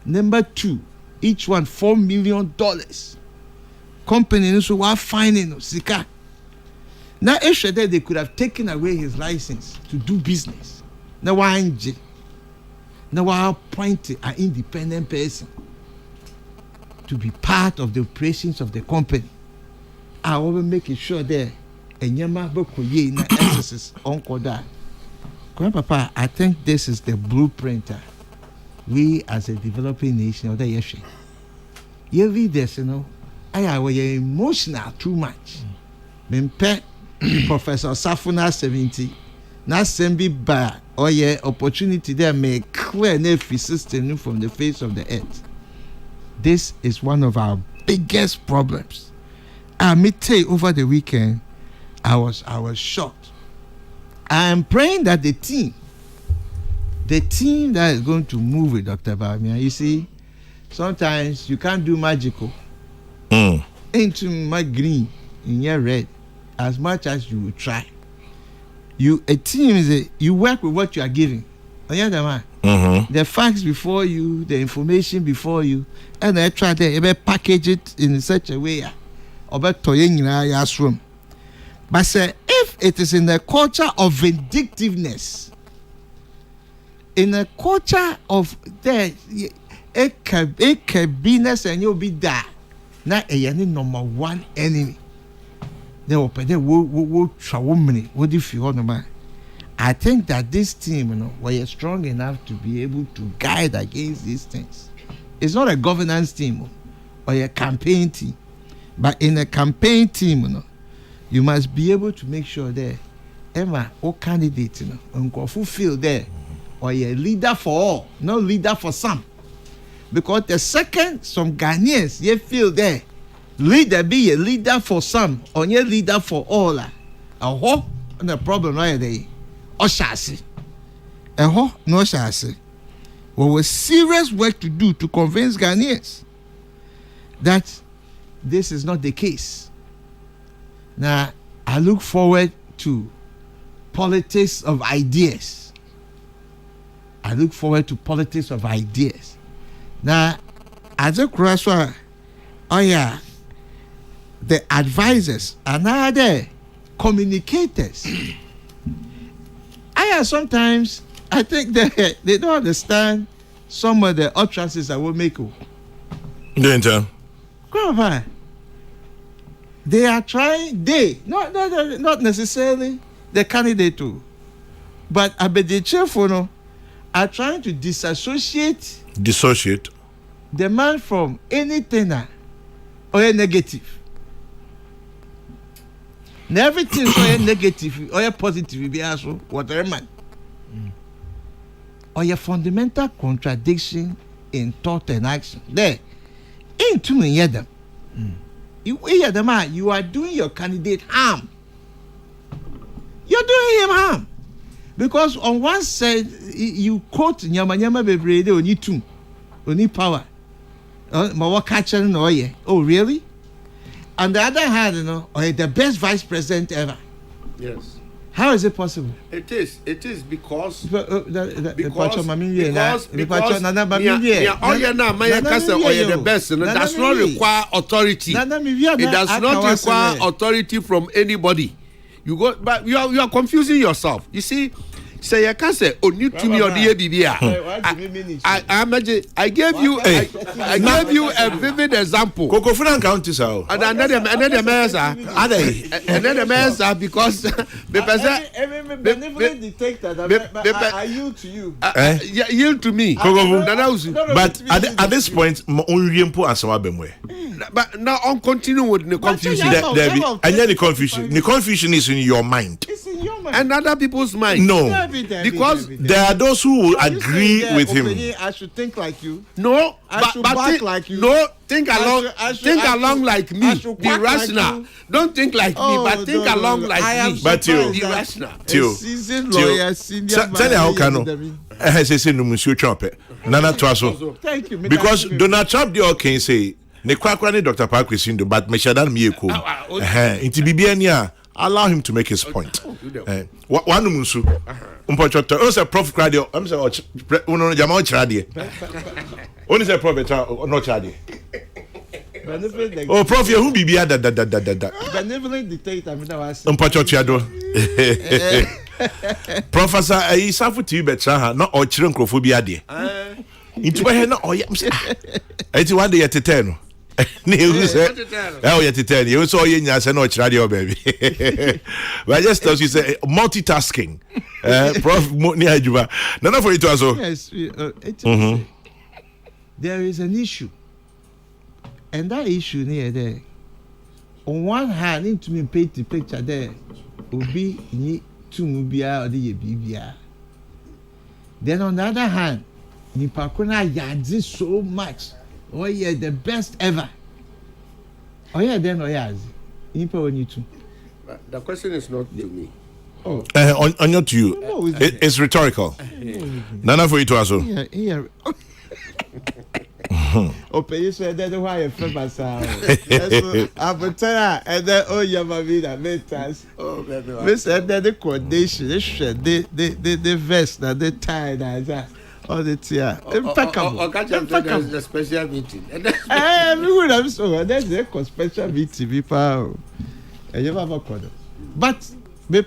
Number 2, each one $4 million. Company so we're finding Sika. Now, yesterday they could have taken away his license to do business. Now, why now we're appointed an independent person to be part of the operations of the company. I will make sure that Enyama Bokoye na emphasis on Koda. Grandpapa, I think this is the blueprint. We as a developing nation of the Yeshe. You read this, I was emotional too much. Mempe Professor Safuna 70. Now send me back or opportunity there may clear every system from the face of the earth. This is one of our biggest problems. Me tell you, over the weekend, I was shocked. I am praying that the team that is going to move with Dr. Bawumia, you see, sometimes you can't do magical. Into my green, in your red, as much as you will try. A team is you work with what you are giving. The facts before you, the information before you, and I try to package it in such a way about toying in our room. But say, if it is in the culture of vindictiveness, in a culture of it can be and you'll be there. Not a number one enemy. They will pay what if you want to man? I think that this team, were strong enough to be able to guide against these things. It's not a governance team or a campaign team. But in a campaign team, you must be able to make sure that Emma or candidate, who feel there, or a leader for all, not leader for some. Because the second some Ghanaians you feel there, leader be a leader for some, or a leader for all. A ho, and the problem right there. Oshasi. A ho, no shasi. Well, with serious work to do to convince Ghanaians that this is not the case. Now, I look forward to politics of ideas. Now, as a crossword, the advisors are now there, communicators. Sometimes I think they don't understand some of the utterances I will make. Danger. They are trying. Not necessarily the candidate too, but the cheerful are trying to dissociate the man from anything or negative. Now everything is or negative or positive be also whatever man. Or a fundamental contradiction in thought and action. There, into me hear them. You hear them, you are doing your candidate harm. You're doing him harm. Because on one side, you quote Nyama Bebrede on you only power. Oh, really? On the other hand, the best vice president ever. Yes. How is it possible? It is because You're the best. It does not require authority. It does not require authority from anybody. But you are confusing yourself. You see, say you can't say only to me or the ABBA. I gave you a vivid example. Kokrokoo County sao. And another mayor because benevolent dictator I yield to you. Yield to me. But at this point, but now on continue with the confusion. The confusion is in your mind. It's in your mind. And other people's mind. No. Because there are those who will agree with him. I should think like you. No, I should back like you. No, think along like me. Be rational. Don't think like me, but think along like me. But you, be rational. Tell you how can Nana Twaso. Thank you. Because Donald Trump the can say ne kwakwa ne Dr. Park Sindo, but Meshadan Mieko. Inti Bibiania. Allow him to make his point. One musu. Umpochoto. Also, Prof. Cradio. I'm saying, Jamal Chadi. Only say Prophet or not Chadi. Oh, Prof. Who be da. Benevolent dictator. Umpochoto. Professor, I suffer to you, but not all children crophobia. Into my hand, oh, yeah. It's 1 day at 10. Oh, yeah, to tell you, so you know, radio baby. But I just thought you say multitasking. Prof. Niajuba. None for it also. Yes, there is an issue, and that issue near there. On one hand, into me paint the picture there will be ni to mubia or the bibia. Then on the other hand, ni pakuna yadzi so much. Oh yeah, the best ever. Oh yeah, then oh yeah. The question is not to me. On your to you. It's rhetorical. Nana for you to also. Yeah. Open you said that why you feel myself. And then oh yeah, my vida metas. We said that the coordination, the vest, that the tie, that all the tear. Impeccable. The special meeting. Everyone I'm so that's the special meeting people. And you have a quarter. But me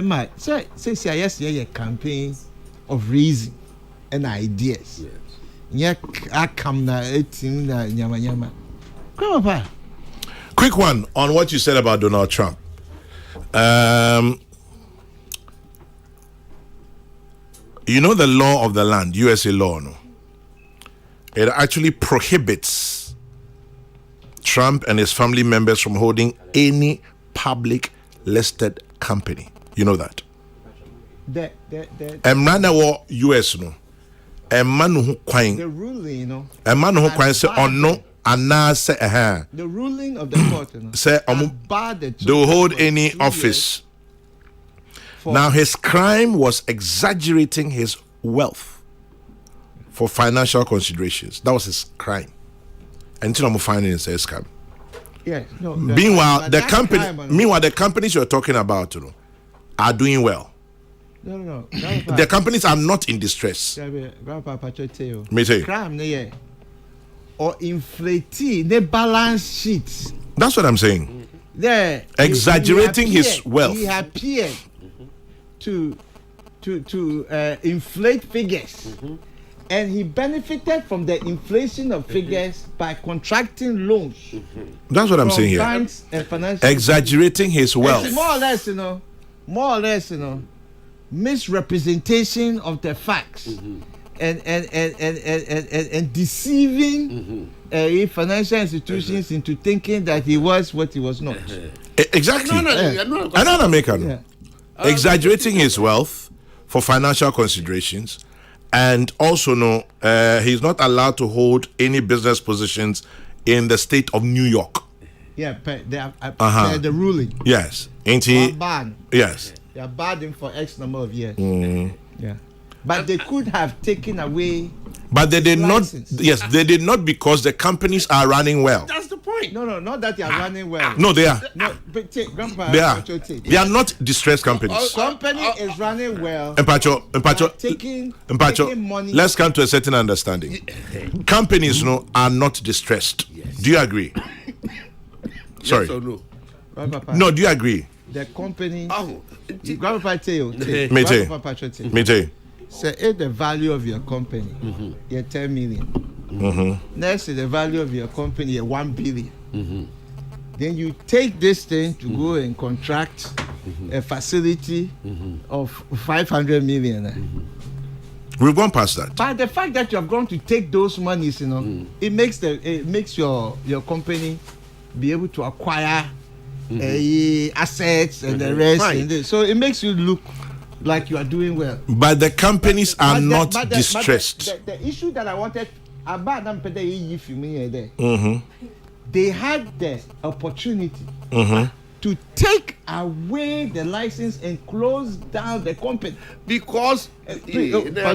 might say yes, yeah, campaign of reason and ideas. Yes. Yeah, I come now, eating nyama. Come on, Quick one on what you said about Donald Trump. You know the law of the land, USA law, no? It actually prohibits Trump and his family members from holding any public listed company. You know that? And man, US no. A man who quite the ruling, you know. A man who quite say or no, and now say the ruling of the court, you know. Say they will hold any office. Now his crime was exaggerating his wealth for financial considerations. That was his crime. Until I'm finding it says scam. Yes. No. Meanwhile, the companies you're talking about, you know, are doing well. No. The companies are not in distress. Me say. Crime, or inflating the balance sheets. That's what I'm saying. There, exaggerating his wealth. He appeared to inflate figures, and he benefited from the inflation of figures by contracting loans. That's what I'm saying here. Banks and financial exaggerating his wealth. It's more or less, you know, misrepresentation of the facts, and deceiving financial institutions into thinking that he was what he was not. Exactly. Another American. Exaggerating his wealth for financial considerations, and also he's not allowed to hold any business positions in the state of New York. Yeah, the ruling. Yes. Ain't he? Ban. Yes. They are barred for X number of years. Yeah. But they could have taken away. But they did not. Yes, they did not, because the companies are running well. That's the point. No, not that they are running well. No, they are. No, but Grandpa, they are. They are not distressed companies. Company is running well. Empacho, taking money. Let's come to a certain understanding. Companies, are not distressed. Yes. Do you agree? Sorry. Yes or no? No, do you agree? The company. Grandpa, tell Me say if the value of your company, you're 10 million. Next, the value of your company, you're 1 billion. Then you take this thing to go and contract a facility of 500 million. We've gone past that. But the fact that you have gone to take those monies, it makes your company be able to acquire assets and the rest. So it makes you look like you are doing well. But the companies are not distressed. The issue that I wanted about them, they had the opportunity to take away the license and close down the company because to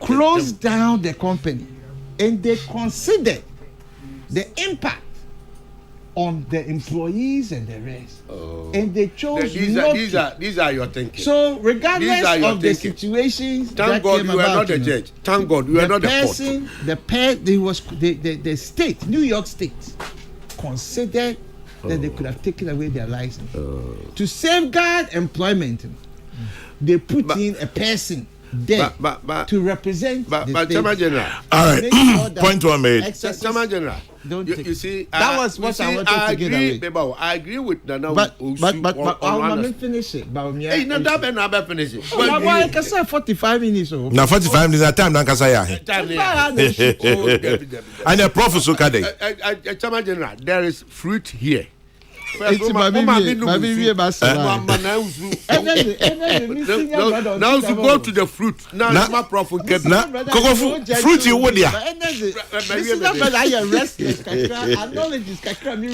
close down the company, and they considered the impact on the employees and the rest, and they chose these are your thinking. So regardless of the situations, thank God you are not the judge. Thank God you are not the court. The state, New York State, considered that they could have taken away their license to safeguard employment. They put in a person there to represent the state. General. All right, point one made. Chairman General. You see, that was what I wanted to get away. I agree with Nana. But let me finish it. Hey, no, that finish it. Why can say 45 minutes? Now 45 minutes at time. Now can say and the professor Kade. Chairman General, there is fruit here. It's my baby, now to go to the fruit. Now my prof get na Kokrokoo fruit you would ya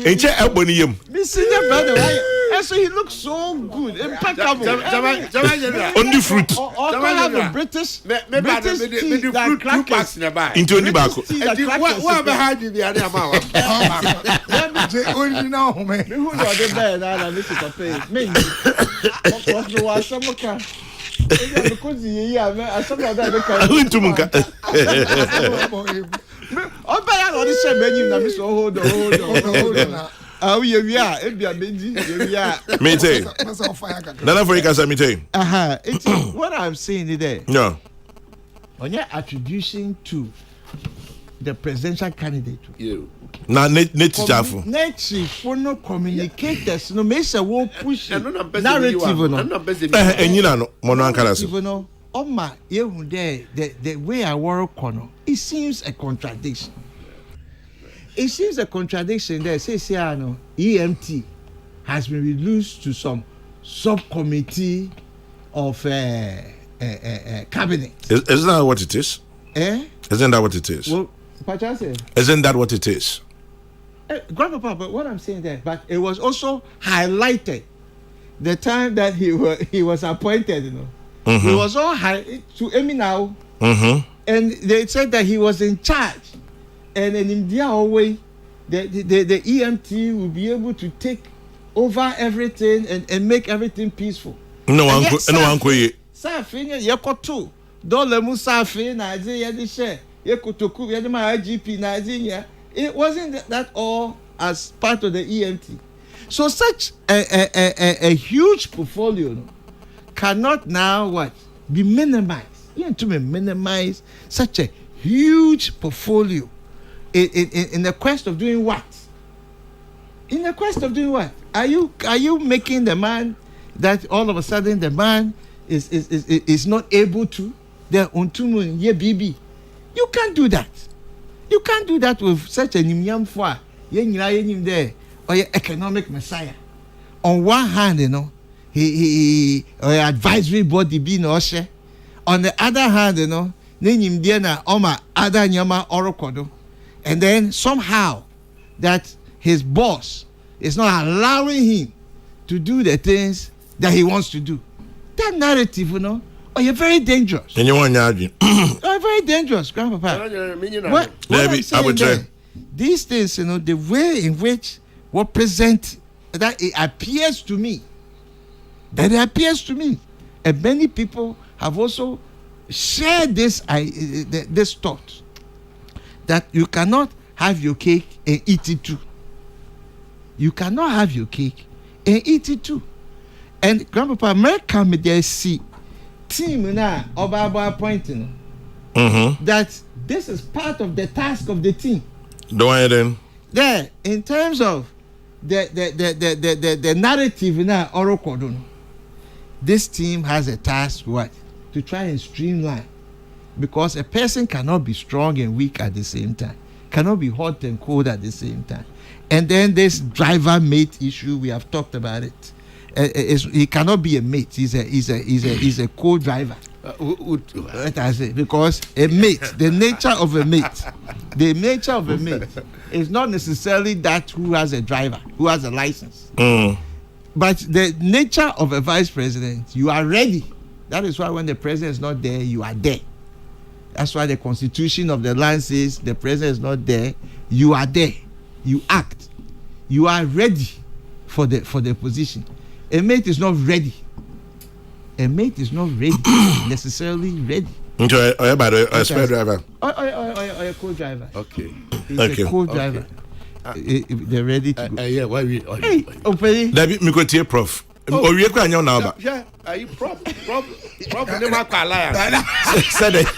enche eboni yem so he looks so good, impeccable. only fruit British into only back what behind you the other what I'm saying is that no on your attribution to the presidential candidate na netichafo for no communicators no make say wo push narrative no enyina no mono ankara so no oma yehu the way I work on it seems a contradiction. It seems a contradiction there. Say no EMT has been reduced to some subcommittee of cabinet. Isn't that what it is? Isn't that what it is? Well, isn't that what it is? Grandpapa, but what I'm saying there, but it was also highlighted the time that he was appointed, you know. Mm-hmm. It was all to Emi now. Mm-hmm. And they said that he was in charge. And in their way, the EMT will be able to take over everything and make everything peaceful. No one could. Safin yekoto dole mu safin na je yedi share yekotoku yedi ma IGP na je. It wasn't that all as part of the EMT. So such a huge portfolio cannot now be minimized. You have to minimize such a huge portfolio in the quest of doing what? In the quest of doing what? Are you making the man that all of a sudden the man is not able to? You can't do that. You can't do that with such an imyam for there or your economic messiah. On one hand, you know, he advisory body be no share. On the other hand, you know, and then somehow that his boss is not allowing him to do the things that he wants to do. That narrative, you know, you're very dangerous. And you want you're very dangerous, Grandpapa. What I'm saying there, these things, you know, the way in which what present that it appears to me, and many people have also shared this thought that you cannot have your cake and eat it too. You cannot have your cake and eat it too. And Grandpapa, America may there see team now about appointing that this is part of the task of the team. Then there, in terms of the narrative now, Oracle, this team has a task to try and streamline, because a person cannot be strong and weak at the same time, cannot be hot and cold at the same time. And then this driver mate issue, we have talked about it. He cannot be a mate. He's a co-driver. Because a mate, the nature of a mate is not necessarily that who has a driver, who has a license. But the nature of a vice president, you are ready. That is why when the president is not there, you are there. That's why the constitution of the land says the president is not there, you are there. You act. You are ready for the position. A mate is not ready. A mate is not ready, necessarily ready. Okay, a spare driver. Or a co-driver. Okay. He's a co-driver. Okay. They're ready to go. Yeah, why we? Hey, Operi. David, me go to prof. Oh, we are now now. Yeah, are you prof? Never call Said it.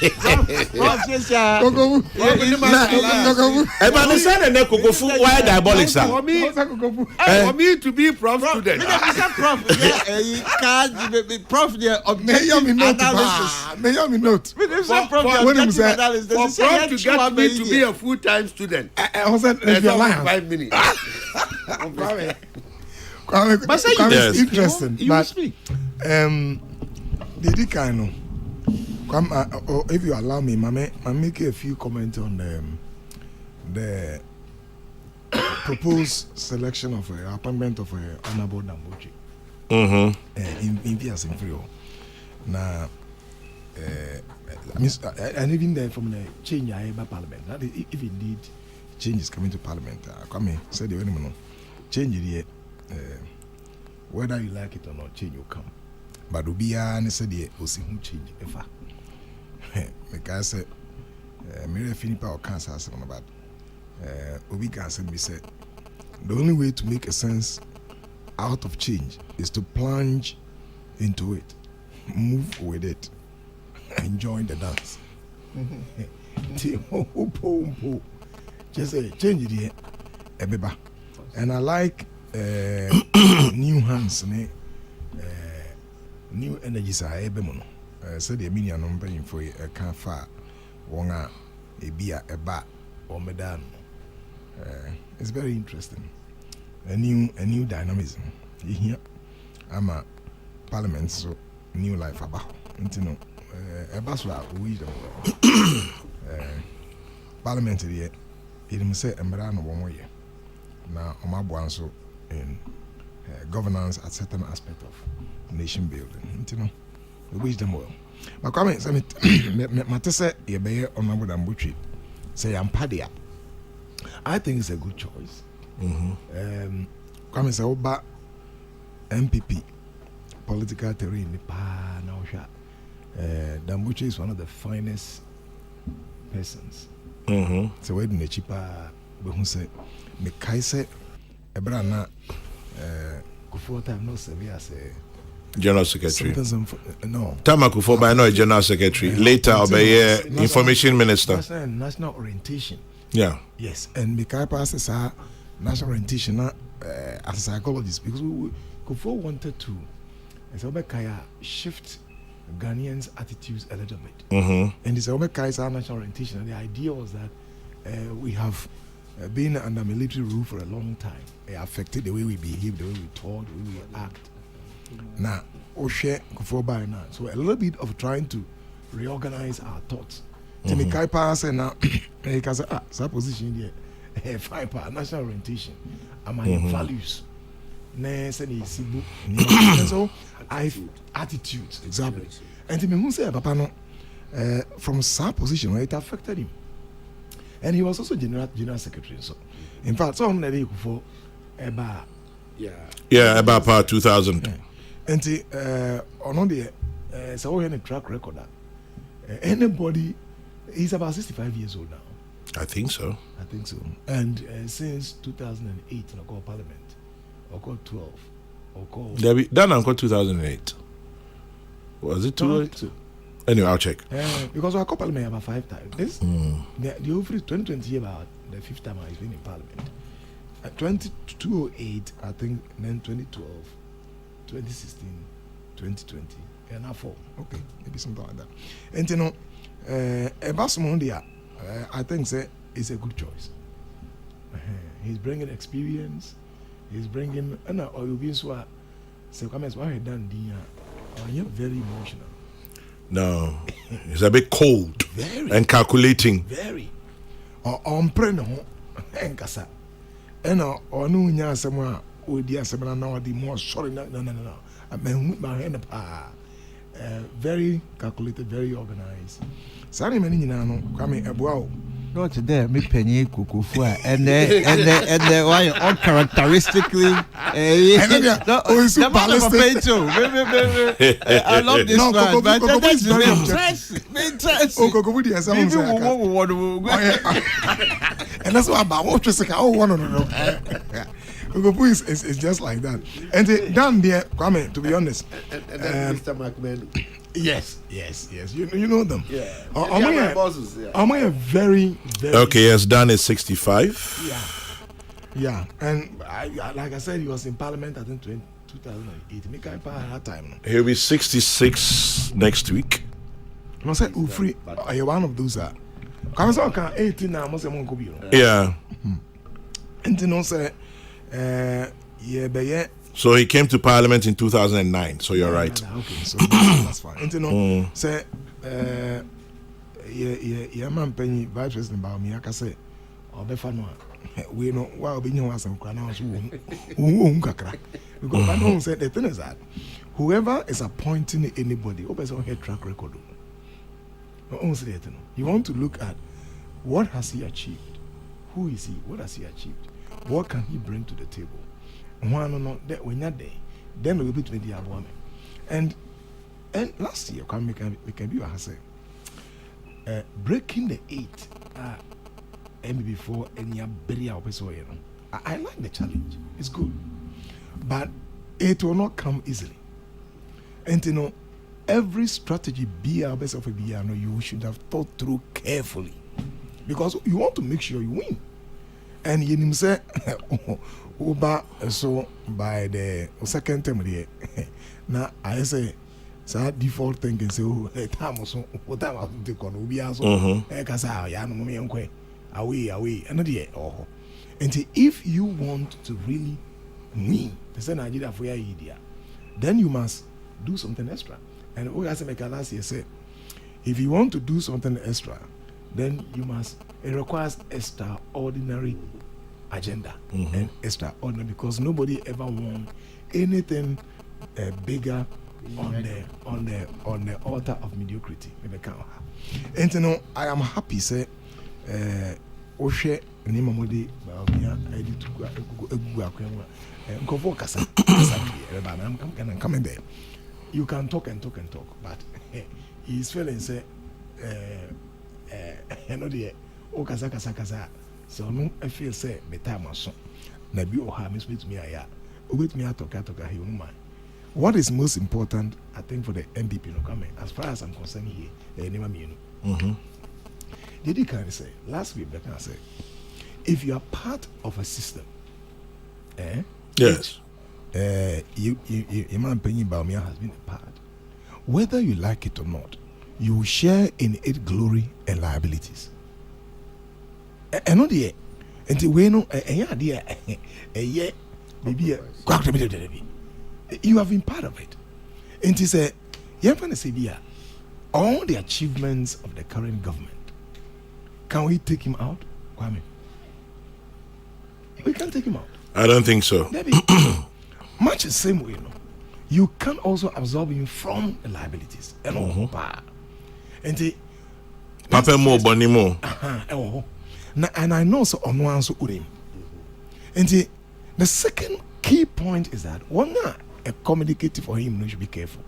Everybody said it. Kokrokoo, why diabolic, sir? For me to be prof student. Prof, prof to get me to be a full-time student. 5 minutes. But say yes. Interesting. You but speak. The kind of if you allow me, I make a few comments on the proposed selection of appointment of Honorable Dambuchi. In Vias in Frio. Now, and even there from the change by Parliament. That if indeed change is coming to Parliament, come here, say the minimum change it yet. Whether you like it or not, change will come. But Ubia and said the Osim change ever. Because Mary Finipa or cancer about Ubi cancer be said the only way to make a sense out of change is to plunge into it, move with it, enjoy the dance. Just say change it here, ebeba. And I like new hands, new energies are ebemono. Said the media number for a can far wonga a beer a bat or medan. It's very interesting. A new dynamism. Here I'm a parliament, so new life about you a baswa wisdom. Parliamentary yet it must say a marano 1 year. Now on my so in governance at certain aspect of nation building. You know. The wisdom well. My comments, I mean, Matisse, you bear on Honorable Dambuchi, say I'm Padia. I think it's a good choice. Comments about MPP, political terrain, Dambuchi is one of the finest persons. So, we're in the cheaper, but who say, Mekaise, Ebrana, Kufuor time, no severe say. General Secretary. No. Tamakufo by no General Secretary. Later, I'll be Information Minister. National orientation. Yeah. Yes, and Mikai passes our national orientation as a psychologist because Kufuor wanted to, as Obekaya, shift Ghanaians' attitudes a little bit. And this Obekai's national orientation, and the idea was that we have been under military rule for a long time. It affected the way we behave, the way we talk, the way we act. Now, Oshe Kufuor by now. So a little bit of trying to reorganize our thoughts. To me, Kai pass and now, because that position here, fine part, national orientation, and my values. So attitudes, exactly. And to me, who say Papa no, from that position, it affected him, and he was also general secretary. So, in fact, so I'm ready for about about 2000. And on the so we have a track record that anybody he's about 65 years old now. I think so. And since 2008 in a parliament, or called 12, or called done until 2008. Was it 2008? Anyway, I'll check. Because our parliament about 5 times. This the over 2020 about the 5th time I've been in parliament. 2008, I think, then 2012, 2016, 2020, and now 4. Okay, maybe something like that. And you know, Ebasmondia, I think is a good choice. He's bringing experience. He's bringing, or you've been so comments what he done, you're very emotional. No, he's a bit cold and calculating. Very. Or on preno and kasa. And or no nya someone would dear someone now the more sorry no. I mean my hand very calculated, very organized. Sani many no come eboa. Not there, me penny kukufu and then why uncharacteristically I love this one, but that's very interesting. And that's why about what you say, no. Kokrokoo is just like that. And down there, Kwame, to be honest. And Mr. McMahon. Yes. You know them. Yeah. Am I very okay? Yes, Dan is 65. Yeah. And like I said, he was in Parliament. I think 2008. Make I at that time. He'll be 66 next week. I said, "Free." Are you one of those? Come on, 18 now. Must Yeah. And you know, say, yeah, So he came to Parliament in 2009. So you're right. Okay, so that's fine. And you know, say, man, Penny, Vice President Baumia, I say, or Befano, we know why we know some crowns who crack. Because I don't say the thing is that whoever is appointing anybody, always on her track record. You want to look at what has he achieved, who is he, what has he achieved, what can he bring to the table. One no that when you're there, then we will be to the above. And last year, we can be has breaking the 8 and before any barrier person. I like the challenge. It's good, but it will not come easily. And you know, every strategy best of a you should have thought through carefully, because you want to make sure you win. And you say, so by the second term there, now I say, so default thinking so time also what time I take on be also because I no me enquire away another oh. And if you want to really win, the same Nigeria for your idea, then you must do something extra. And what I said last year said, if you want to do something extra, then you must, it requires extraordinary agenda and extraordinary, because nobody ever won anything bigger on the altar of mediocrity. And you know, I am happy say Oshe Nimamodi Baumia edit I'm coming there. You can talk and talk and talk, but he's feeling say kasa. So no, I feel say me time so. Na bi oha me speak to me aya. Obet me atoka he no man. What is most important, I think, for the MPP no come, as far as I'm concerned here, never me no. Did you kind of say last week? That I say, if you are part of a system, yes, you man Penny Baumia has been a part. Whether you like it or not, you will share in its glory and liabilities. And not yet. And we know you have been part of it. And he said, all the achievements of the current government, can we take him out? Kwame, we can't take him out. I don't think so. Much the same way, you can also absorb him from the liabilities. And and he Papa more, Bonnie more. And I know so on one so him. And the second key point is that one a communicative for him, you should be careful.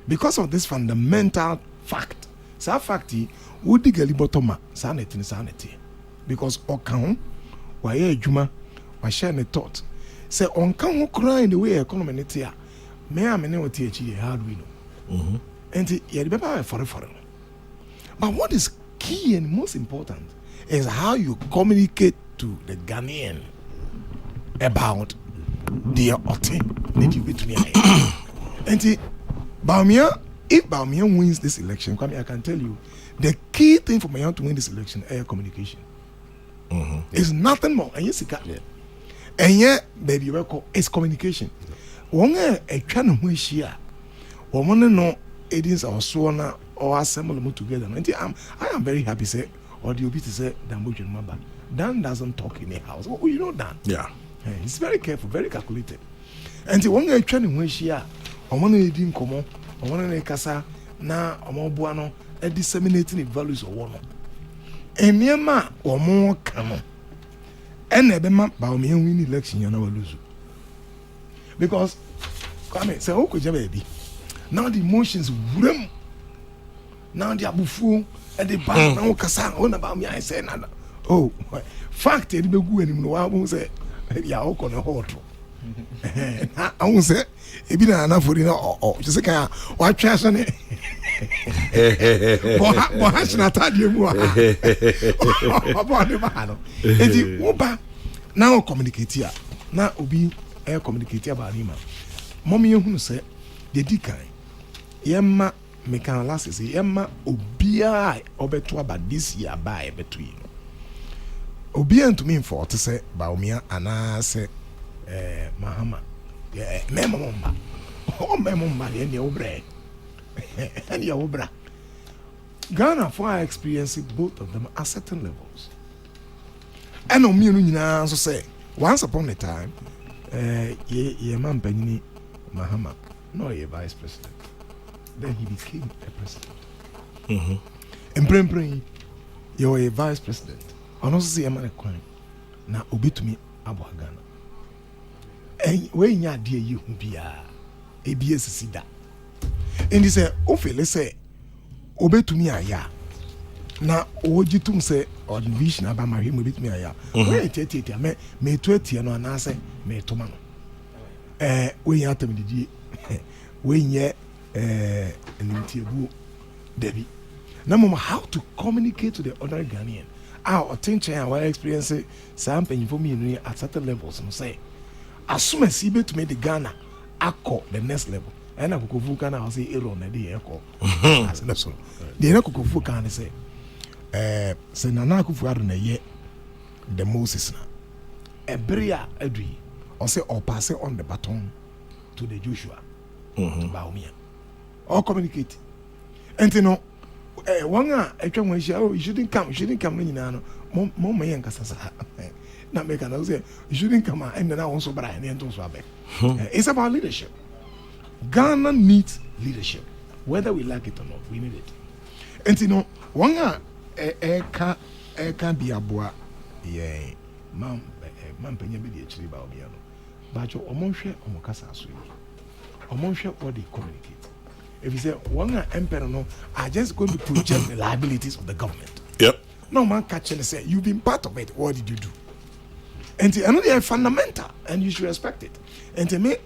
Because of this fundamental fact. So fact would the galibotoma sanity. Because Okan, why Juma, why share a thought. Say on can cry in the way economy here. May I mean what hard we know. And you remember for. But what is key and most important is how you communicate to the Ghanaian about their opportunity between and Baumia, if Baumia wins this election, I can tell you the key thing for Baumia to win this election is communication. It's nothing more. And yes, and yet, baby, it's communication. One a channel who is here, woman no it is our sworn or assemble them together. And I am very happy say or the obit say Dan Mamba. Dan doesn't talk in a house. Well, you know Dan. Yeah. He's very careful, very calculated. And the one guy training when she are on one of the come on one of casa na omobuano disseminating the values of one. And Myanmar or more come on. And Ebema Baumia win election, you know, lose. Because come say, oh, could you baby? Now the emotions room. Now the abufu and the band now kasa on about me. I say, oh, fact, it be good anymore. I won't say, yeah, I'll call a hot. I won't say, it be enough for dinner or just a kind of what trash on it. But I should not tell you more about the man. And the Oba now communicate here. Now, Obi air communicate about him. Mommy, who said, the deacon, Yemma. Me can last is Yemma Obia Obetua but this year by between Obia to me for to say Baumia and I say Mahama Yeah, memomba. Oh, memomba, and your bread. And your bra. Ghana, for our experience, both of them at certain levels. And on me, so say, once upon a time, ye man Benini Mahama, no, a vice president. Then he became a president. And Brembring, you're a vice president. And also see a man a crime. Now, obi to me, Abu Ghana. And when you dear you be a BS that. And he said, let's say, obey to me, aya. Now, Ojitum say, or the vision about my him with me, aya. Wait, me 20 and I say, me to man. When you have to be when you an interview, Debbie. Now, how to communicate to the other Ghanaian. Our attention and our experience, something for me at certain levels, and say, as soon as he to make the Ghana, I call the next level. And I could go Ghana, I'll say, Aaron, and the echo. The echo could can say, Nana Kufuad, yet the Moses. A bria, Edri, or say, or pass it on the baton to the Joshua, to Baumia, or communicate. And you know, one you shouldn't come, Mama Yankasa. Not make another say, you shouldn't come and then I also Brian and those back. It's about leadership. Ghana needs leadership, whether we like it or not. We need it. And you know, one can be a boy, yeah, man, penny be actually about me. But your omonshare or Mocasa, omonshare what they communicate. If you say one emperor, no, are just going to project the liabilities of the government. Yep. No man catch and say, you've been part of it. What did you do? And I know they are fundamental, and you should respect it. And to me,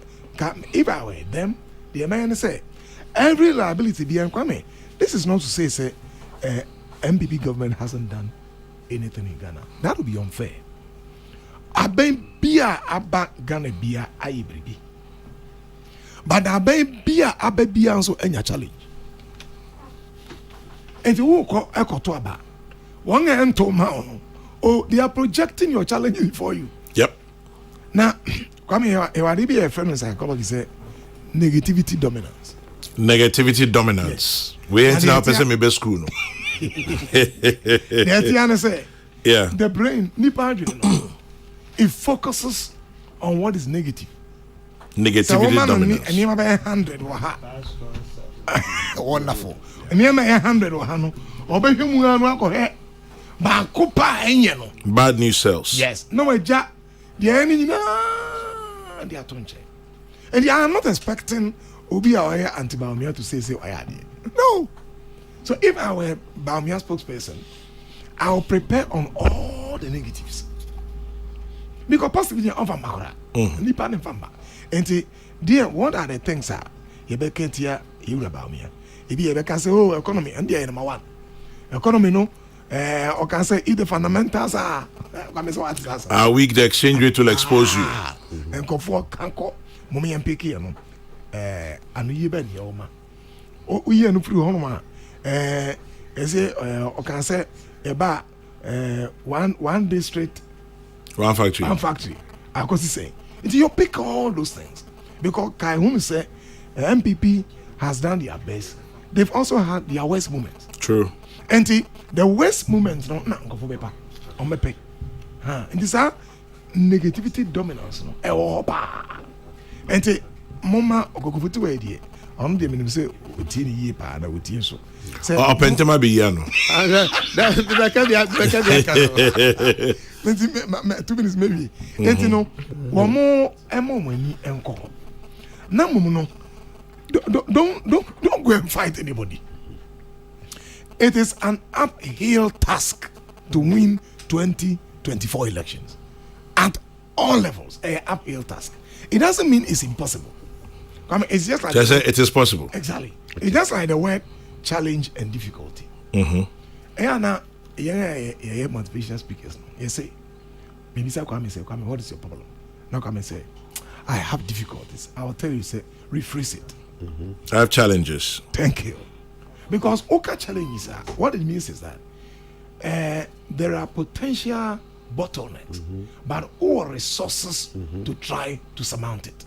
if I were them, the man say, every liability be Kwame. This is not to say, MPP government hasn't done anything in Ghana. That would be unfair. Aben bia aba Ghana bia ayibribi. But aben bia abe bia also enya challenge. And you call echo to aba. One end to man. Oh, they are projecting your challenge before you. Yep. Now, come here. If be a friend in psychology, say negativity dominance. Negativity dominance. Yes. We ain't now person me best school. No. Say, yeah. The brain, it focuses on what is negative. Negativity dominance. And you have 100 wonderful. And you have 100 bad news sells. Yes. No, they are tonche. And they are not expecting Obi or anti-Baumia to say, no. So if I were Baumia spokesperson, I will prepare on all the negatives. Because possibly of a Maura, Nipan and Famba. And dear, what are the things are? You can't hear you about me. If you can say, oh, economy, and the number one. Economy, no. Or can say if the fundamentals are weak, the exchange rate will expose you. And go for Kanko, Mummy and Picky, and you bet Yoma. Oh, we are no free home. Or can say about one district, one factory. I could say it's you pick all those things because Kaihun say MPP has done their best. They've also had their worst moments. True. And the worst moments, no, go for paper, on my pay. And this are negativity dominance, no. And Mama, go for 2 idea. On the minimum say, with ye partner with you so. Oh, Pentama Biano. 2 minutes maybe. And you know, one more and more money and call. No, no, don't go and fight anybody. It is an uphill task to win 2024 elections at all levels. An uphill task. It doesn't mean it's impossible. I mean, it's just like it is possible. Exactly. It's just like the word challenge and difficulty. And now, motivational speakers. You say, maybe say, Kwame, what is your problem? Now come and say, I have difficulties. I will tell you, say, rephrase it. I have challenges. Thank you. Because Oka challenges are what it means is that there are potential bottlenecks, but all resources to try to surmount it.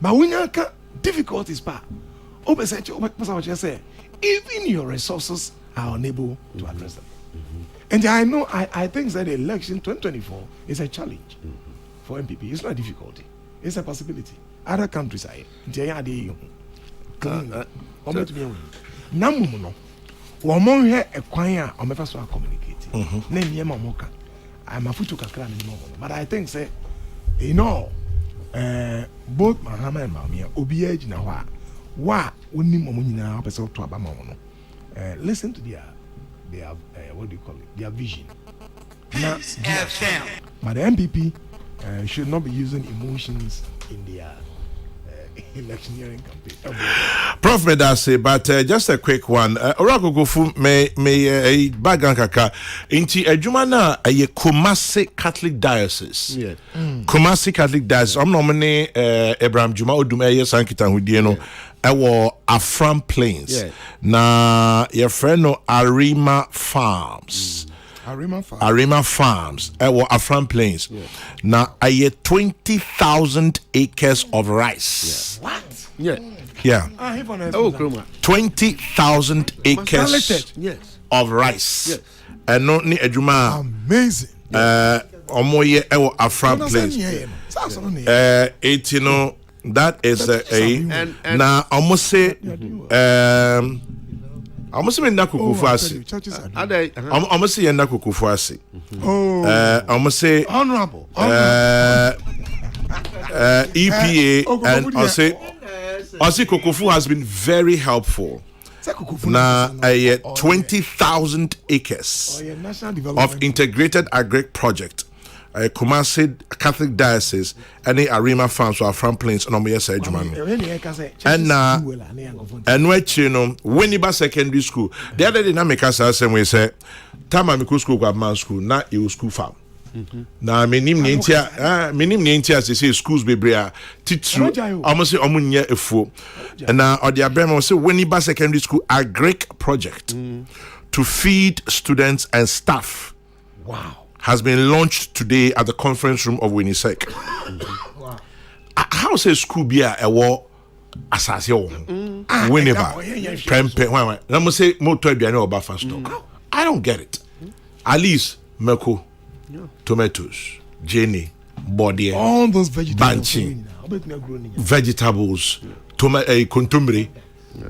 But when you can difficulties, even your resources are unable to address them. And I know, I think that the election 2024 is a challenge for MPP. It's not a difficulty, it's a possibility. Other countries are here. Woman here a choir or members are communicating. Name Yama Moka. I'm a futu kakra minimum. But I think say both Mahama and Mamia Obi age na wa woni momuni na person to abama no. Listen to their what do you call it? Their vision. Now, but the MPP should not be using emotions in their electioneering campaign. Prof Medase, but just a quick one. Kokrokoo may background kaka inti adwuma na a Kumasi Catholic Diocese. Yeah. Kumasi Catholic Diocese. I'm nominee Abraham Juma Oduma ye sankita hudie no. Ewo Afram Plains. Yeah. Na your friend no Arima Farms. Arima Farms. Ewo Afram Plains. Yeah. Na aye 20,000 acres of rice. Yeah. What? Yeah. Yeah. 20,000 acres of rice. Yes. And no ni ejuma. Amazing. Omoye ewo Afram Plains. That is na almost say almost say na kukufu ase. Almost say na kukufu ase. Almost say honorable. EPA and also Kokrokoo has been very helpful. Now, 20,000 acres of integrated agri project. Kumasi Catholic Diocese and the Arima Farms were from Plains and Omoye Sejumano. And what you know, Winneba Secondary School, the other dynamic as I say, Tamamiku School, Guabman School, not you school farm. Na minim nentia as say schools bebrea teacher almost say omunya efu na odi abrema say Winneba Secondary School agri project to feed students and staff. Wow. Has been launched today at the conference room of Winnisec. Wow. How say school be a war assassin? Winneba, Prempe, let me say more to Obafa stock. I don't get it. At least Meko, tomatoes, Jenny, body, all those vegetables, contumely.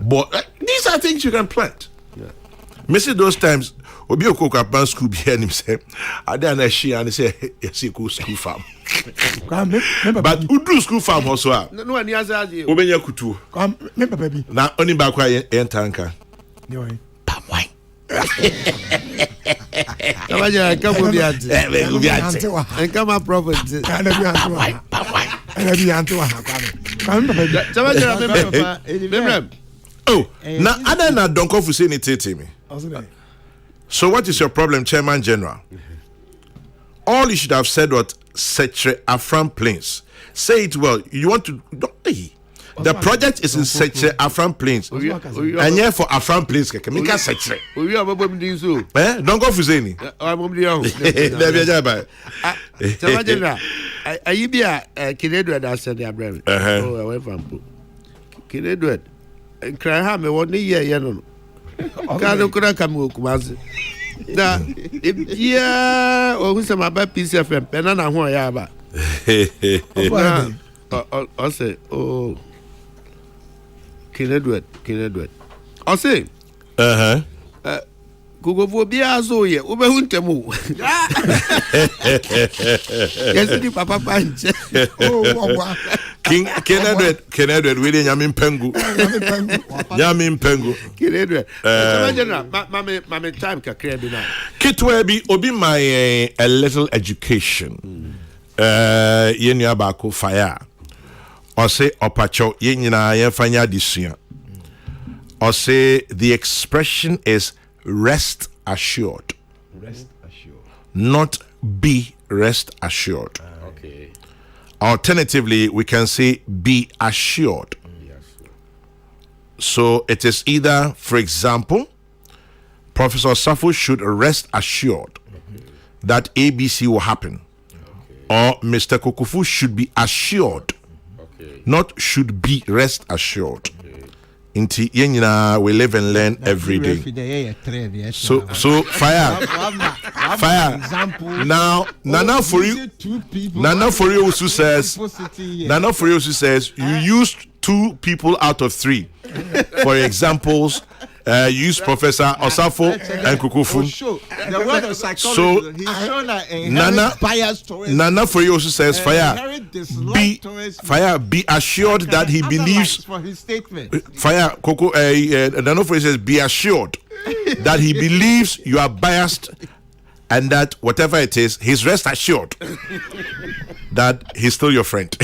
But these are things you can plant. Miss those times. Obi okoko apan school bi anim say ada na hia and say yes go school farm. But udu school farm also a no ani azaje obenya kutu me papa bi na oni ba kwa entanka yo pamwai kabaja kabo bi ante bi ante kama prophet kana bi ante pamwai ana bi ante wa kwa kan papa bi kabaja me papa oh na ada na donko fu say ni tete me. So what is your problem, Chairman General? All you should have said was Setre Afram Plains. Say it well. You want to... The project is in Setre Afram Plains. And here for Afram Plains, Mika Setre. Don't go for Zeni. Chairman General, are you be a Kinedo that said the Abraham? Oh, away from Kinedo. And cry ham, 1 year, you know. Kano kuna kamu kumazi na yeah o se ma ba PCFM pe na ho ya ba o say oh Kinedwet o say Kokrokoo bi azo ye wo be hu ntemu yes di papa panche oh wa King Kinedwet we dey nyame mpengu Kinedwet General mama time kakra bi na kitwe bi obi my a little education yenu abako fire or say opacho ye nyina ye fanya disua or say the expression is rest assured, not be rest assured. Okay. Alternatively, we can say be assured. So it is either, for example, Professor Safo should rest assured that ABC will happen, or Mr. Kokrokoo should be assured, not should be, rest assured. Inti yenyina we live and learn every day. So fire. Now Nana for you who says you used 2 people out of 3 for examples. Use Professor Osafo and Kokrokoo. So Nana for you also says be assured that he believes for his statement. Nana for you says be assured that he believes you are biased, and that whatever it is, he's rest assured that he's still your friend.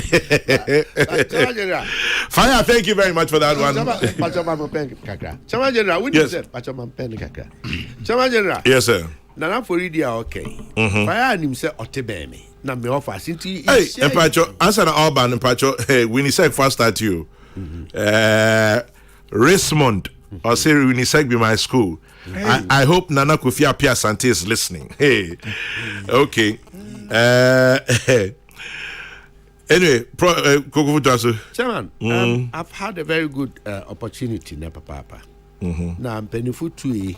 Fire, thank you very much for that one. Yes, sir. Nana for India, okay. Fire and himself Otebemi. Na me offer sinti. Hey, Epacho, answer the Alban, Epacho. Hey, Winnie first at you. Rismond, or say Winnie be my school. Hey. I hope Nana Kofi Apia Sante is listening. Hey, okay. Anyway, Kokrokoo. Chairman, I've had a very good opportunity, na papa. Na mpenifu tui.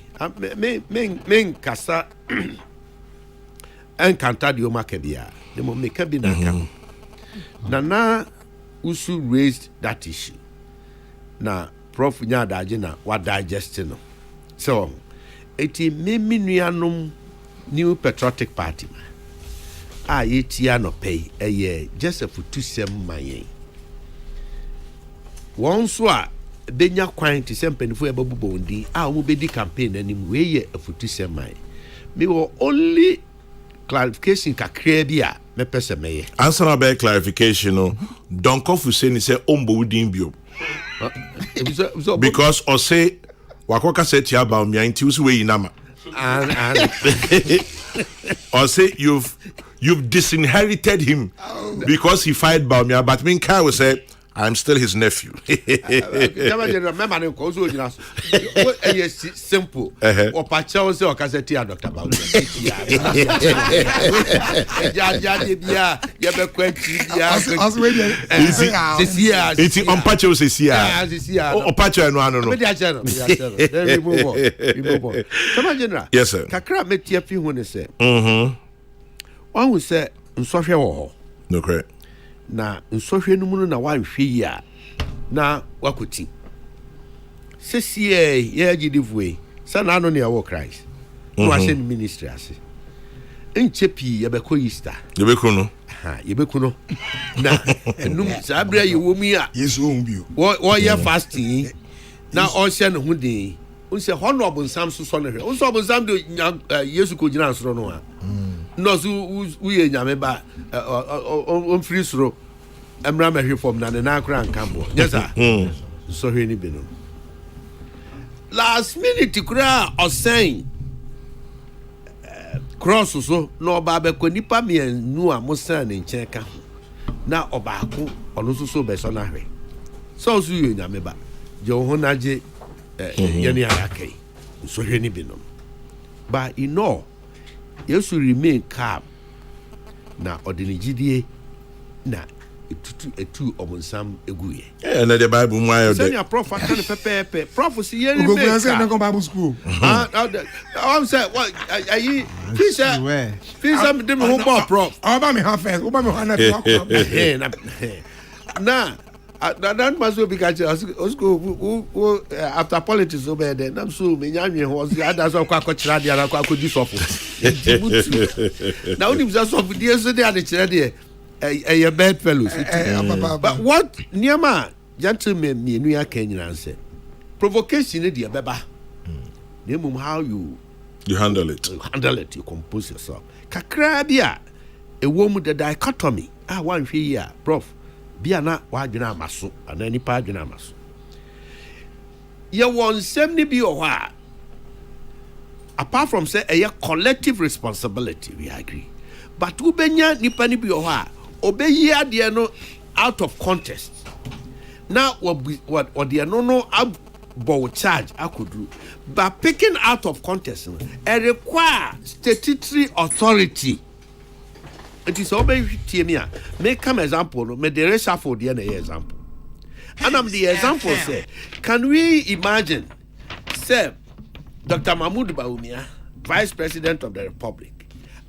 Men kasa encanta di omakebia. The mo mekebi na kam. Nana Usu raised that issue. Na Prof Nyada Ajina wa digesting. So, eti memi nuanom New Patriotic Party ma. Yetia no pay just a futu sem mayen. Won so a benya kwan ti sem panifo e babu bondi wo be di campaign anim we ye a futu sem mayen. Me wo only clarification kakra bi a me pese meye. Answer about clarification no. Don Kofu say ni say ombo udin bio. Because or say wakoka say tia ba mi anti usu we inama. And or say you've disinherited him because he fired Baumia, but Minka will say, I'm still his nephew. Simple. Or Pacha or Cassetia, Dr. Baumia. It's on Pacho Sia. Or Pacha and one. Yes, sir. Kakra met your few when they say. One will say, Nsofia wo. No correct. Na nsofia no mu na wan hwe ya na wakuti. Sesie ye agidivwe. Sa na no ne wo Christ. No ase ministry ase. Enchepi ye be ko Easter. Ye be ko no. Ye be ko no. Na enum sabra ye wo mi a. Yesu onbio. Wo ye fasting. Na o hye no hu din. Unse honorable Sam so no hwe. Unse obon Sam de Yesu ko gina nsoro no a. No so we nyame ba on free soro emra ma hwe form na na akra nkambo yes sir so hwe ni bi no last minute kura osen cross so no ba be ko nipa me nu a mo san ne nchen ka na obaako ono so be so na hwe so you nyame ba je ho na je ye ni arakai so hwe ni bi no but you know Yesu remain calm na odinigidie na etu omunsam eguye. Na the Bible why say your prof can pepe prophecy ye remain. Go say na go Bible school. I'm say what ayi Fisher dem who bought prof. Oba me have first. Oba me have na that must be because after politics over there I'm so me nyanwe ho so ada so kwa kira dia na kwa di sofo now him just of the so dey ade kira there a bad fellows but what niama gentlemen me nu ya kan nyina say provocation dey beba na mum how you handle it you compose yourself kakra bia ewo mu the dichotomy wan hwe yi a prof bia na wadwena amaso ana nipa adwena amaso ye won sem ni bi o ha apart from say a collective responsibility we agree but ubenya nipa ni bi o ha obeyi ade no out of context na what the no but charge I could do. But picking out of context, it require statutory authority. It is always TMA. Make come example, me the reshuffle the example. And I'm the example say, can we imagine, say, Dr. Mahmoud Bawumia, Vice President of the Republic,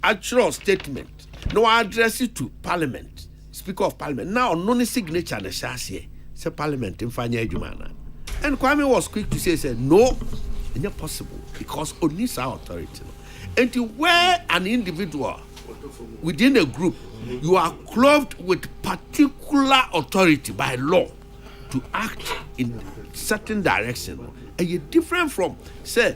actual statement, no address it to Parliament, Speaker of Parliament. Now, no signature na say Parliament in Fanya Jumana. And Kwame was quick to say no, it's not possible because only our authority. And to where an individual within a group, you are clothed with particular authority by law to act in certain direction. And you're different from, say,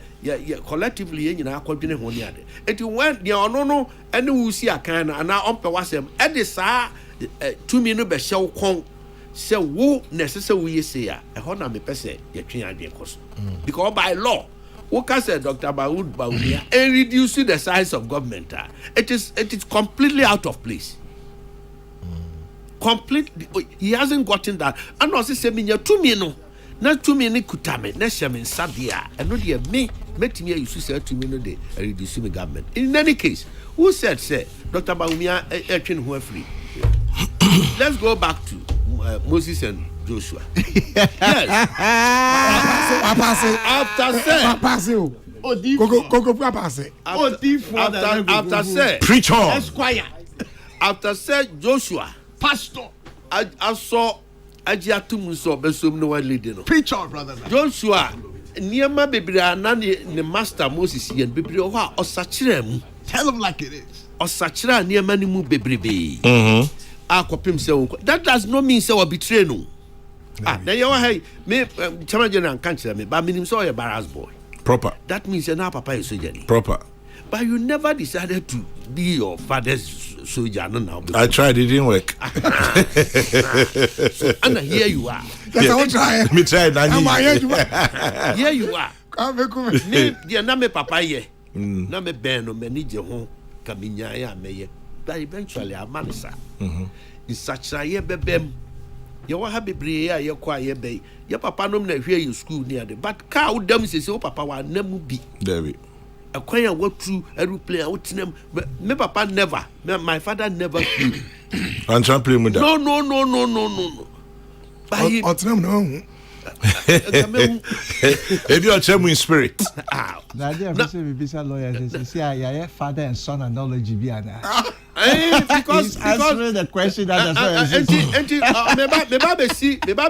collectively, you know, and you went, you know, and you see a kind and now on Pewasem, and this 2 minutes be show con, say, who necessary say, a honor me pese, your train cost. Because by law, what can say Dr. Bawumia and reducing the size of government, it is completely out of place. Completely, he hasn't gotten that. And also say, me 2 minutes. Not 2 minutes kutame, na shaman sabia, and no dear me, met me you say 2 minutes de reducing the government. In any case, who said, say, Dr. Bawumia, who are free? Let's go back to Moses and Joshua. Yes. After say, preach on. Esquire. After say Joshua, Pastor. I saw Ajiatumunso Besum no one leading. Preach on, brother. Joshua, Niama Bibria Nani, the master Moses, and Bibria, or Sachirem. Tell him like it is. Or Sachira near Manimu Bebribe. That does not mean so a betray no. Now you are hey, me, Chamajan and cancer me, but meaning so a barras boy. Proper. That means you're not papa is soldier. Proper. But you never decided to be your father's soldier now. I tried, it didn't work. So, and here you are. That's how I try. Me tried, Here you are. Me, dear, na me papa ye. Na me ben no me ni je ho kaminya ya me ye. But eventually a mansa. In such a ye bebem. You wa ha bebre ya ye kwa ye be. Your papa no na hwe you school near the. But car wo dem say papa wa namu bi. There A choir what through aeroplane out them. Me papa never. My father never flew. and champion with that. No. But he no. If you are chemu in spirit. Nadia say Bisa lawyers say father and son analogy be ana. Because answering the question that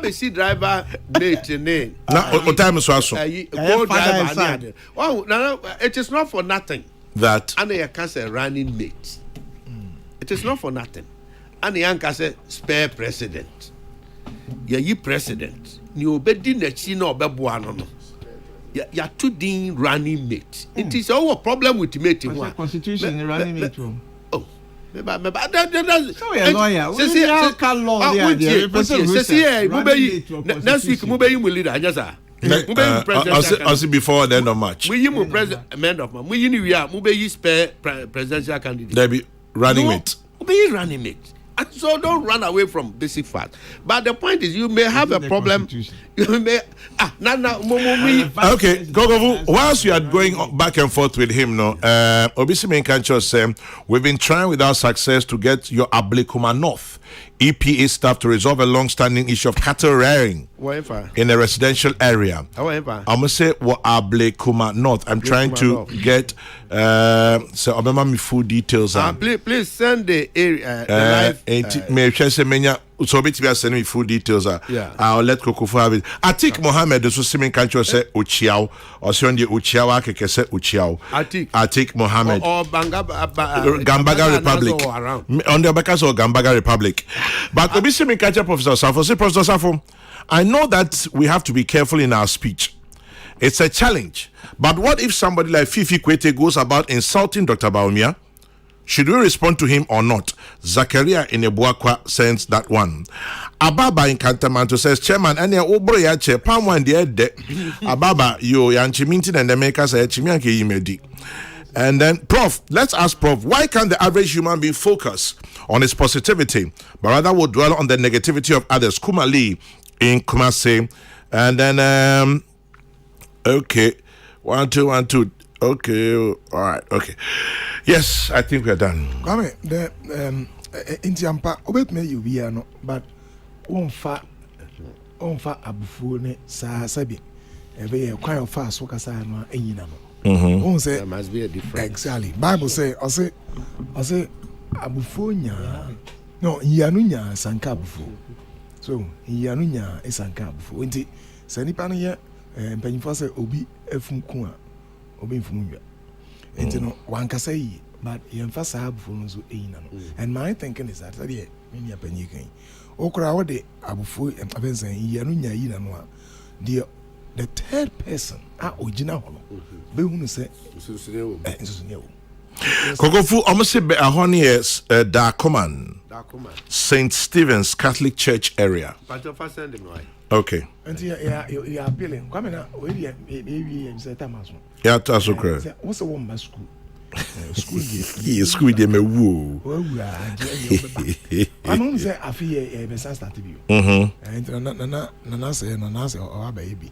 me see driver mate name. Now time is also. Go driver. Oh, no, it is not for nothing. That And you can say running mate. It is not for nothing. And you can say spare president. You president. Ni obedi na chi na obeboa no no. Ya to din running mate. It is our problem with mate one. Constitution running mate. Oh. So a lawyer. Next week mubeyi mu leader anyasa. also before the end of March. We mu president of March. We we are mubeyi spare presidential candidate. There be running mate. Mubeyi running mate. And so don't run away from basic facts. But the point is, you may have a problem. You may okay, Kokrokoo, whilst you are going back and forth with him, no, Obisi Menkancho said, we've been trying without success to get your Ablekuma North EPA staff to resolve a long-standing issue of cattle rearing in a residential area. I'm gonna say what Ablekuma North. I'm trying to get so Obama me full details. Please send the area live. So bit be sending me full details. I'll let Kokrokoo have it. Atik Mohammed so Simin Kancho say Uchiao or Sondi Uchiao akeke say Uchiao. Atik Mohammed or Gambaga Republic. On the backers of Gambaga Republic. But Obi Simin Kancho Professor Safo, say Professor Safo, I know that we have to be careful in our speech. It's a challenge. But what if somebody like Fifi Kwete goes about insulting Dr. Bawumia? Should we respond to him or not? Zakaria in Ebuakwa sends that one. Ababa in Cantamanto says, Chairman, and Obro Yache, Palm one dear de Ababa, yo, Yanchi Mintin and the makers say, Chimianke Imedi. And then, Prof, let's ask Prof, why can't the average human being focus on his positivity, but rather would dwell on the negativity of others? Kumali in Kumase. And then, Okay. 1 2 1 2. Okay. All right. Okay. Yes, I think we're done. Kwame, the Intiampa, obet me you be no, but on fa abufu ne sa sabi. Ebe ye kwan fa so kasa no enyina no. On say There must be a difference. exactly. Bible say I say abufu nya. No, yanu nya sanka abufu. So, yanu nya esanka abufu. Nti se nipa no ye mpanyimfo say obi efun ku a obi mfun nwa. Nti no wankasa yi but yɛmfa saa abufo no nso ɛyina no and my thinking is that sɛdeɛ mene apanyi kan wokora wode abufo apɛnsɛ yia no nya yina no a deɛ the third person a ɔgyina hɔ no bɛhunu sɛ nsusune wɔ Kokrokoo, almost say ahɔ ne yɛ Dacoman, St. Stephen's Catholic Church area. Okay. Nti yɛ appealing kwame na oyi yɛ sɛ tamaso Yeah, that's okay. What's a woman school? School de me woo. I don't say I feel a start to you. Nana say or baby.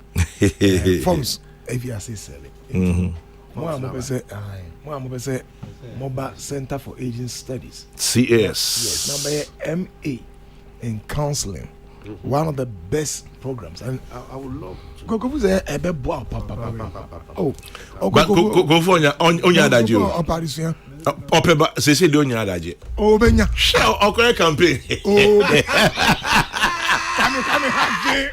Forms if you say selling. Mama say Mobile Center for Aging Studies. CS. Yes, number MA in counseling. One of the best programs, and I would love to go there. Oh, go for onya adaje o. Oparisia. Opeba se de onya adaje. Oh, benya. Share okore campaign. Oh. Come happy.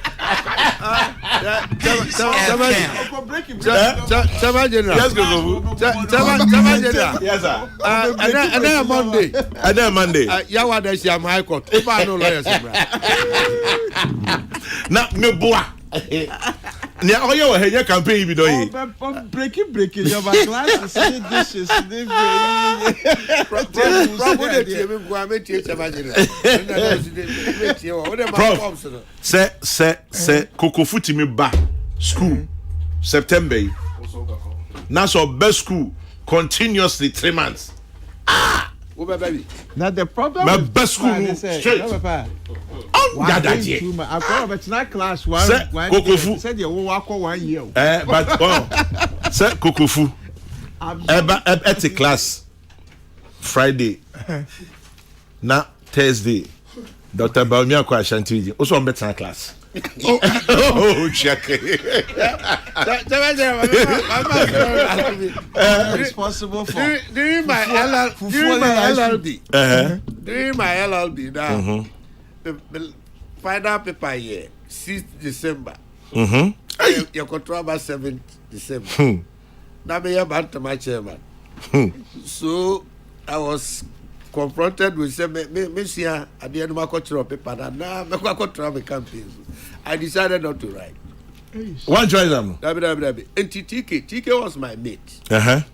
Yes, go. Yes, sir. And then Monday. And then Monday. Yawa de Sham High Court. If I know lawyers. Na me boa. Ne oyo we henya campaign bi do yi. Breaking your glasses, dishes, Say Kokrokoo ti me ba school September. Na so best school continuously 3 months. Now the problem my best school straight. Class Kokrokoo said you will walk 1 year. But say Kokrokoo at a class Friday na Thursday Dr. Baumia kwa Ashanti also on better class. Oh, check. Responsible for during my LLB. During my LLB now, the final paper here, 6th December. You control about 7th December. Now me about my chairman. So I was confronted with say me see at the end of my cultural paper and now me go travel campaign. I decided not to write. One choice am. And TK was my mate. A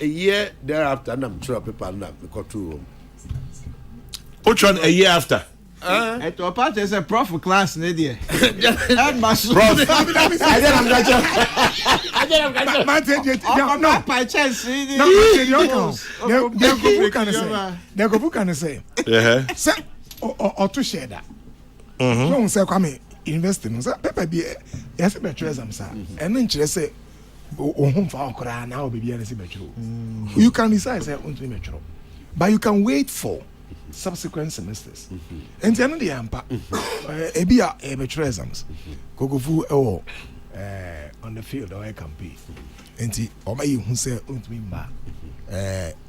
year thereafter I'm sure paper now me go through. Which one a year after? At your party is a prof class in India. Prof. I did no, by chance. Go can say. Say or to share that. No say come invest no say paper be yes be treasure sir. And then say home for okra now be be you can decide say on to be but you can wait for subsequent semesters. And the end the ampa ebia e exams Kokrokoo on the field or campaign. And o ma you say on to me ba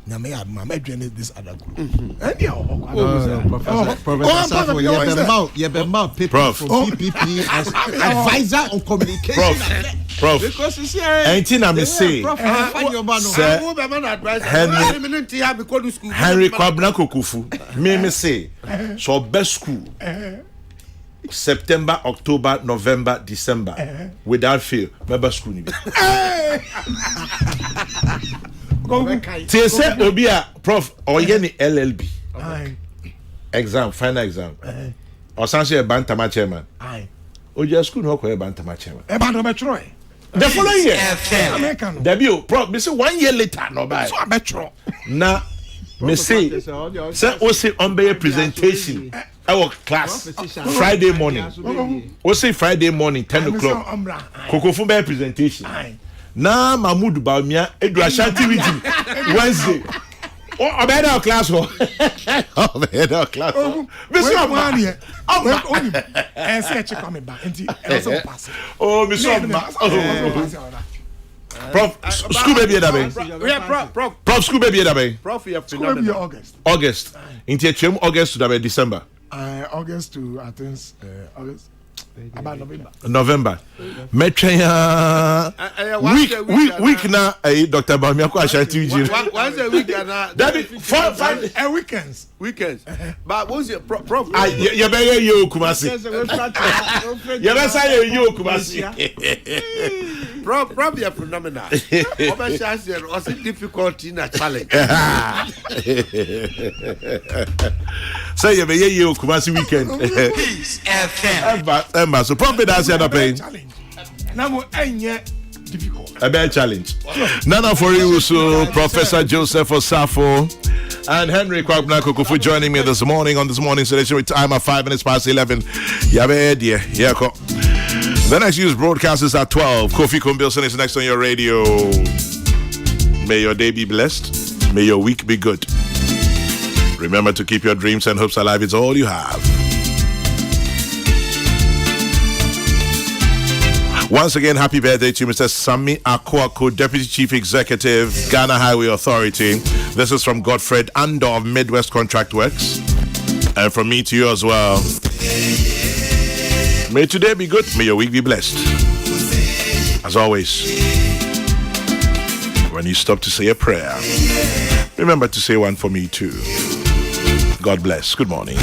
nyame adma medwene this other group. And Prof PPP as advisor on communication. Prof. Because you see anything I may say. Henry Kwabena Kokrokoo me say so best school September, October, November, December without fail. Member school ni. They say Obia Prof or any LLB exam, final exam. Or something a Bantama chairman. Oja school no call Bantama chairman. The following year, debut Prof. Me say 1 year later no buy. So metro. Na me say o say on be presentation. Our class Friday morning. We say Friday morning 10 o'clock. Kokrokoo be presentation. Na Mahmoud Baumia Edu Ashanti region Wednesday. Oh, better class ho. Oh, better class. Miss Omani. And say check coming back. Oh, Miss Prof, school baby that way. Yeah, Prof, school baby that way. Prof, you have School baby August. August. Into August to that way December. August to I think August. About November. Metria week na Dr. Bamiako Ashanti region. Once a week na that be 4 weekends. But what's your prof? You better you Kumasi. You better say you Kumasi. Prof, you're phenomenal. Obasha was a difficult in a challenge. Say you better you Kumasi weekend. Peace FM. So probably that's the other pain. Now, difficult. A bad challenge. Nana for you, so Professor Joseph Osafo and Henry Kokrokoo for joining me this morning on this morning selection with time at 5 minutes past 11. The next news broadcast is at 12. Kofi Kumbilson is next on your radio. May your day be blessed. May your week be good. Remember to keep your dreams and hopes alive. It's all you have. Once again, happy birthday to Mr. Sami Akwako, Deputy Chief Executive, Ghana Highway Authority. This is from Godfred Andor of Midwest Contract Works. And from me to you as well. May today be good. May your week be blessed. As always, when you stop to say a prayer, remember to say one for me too. God bless. Good morning.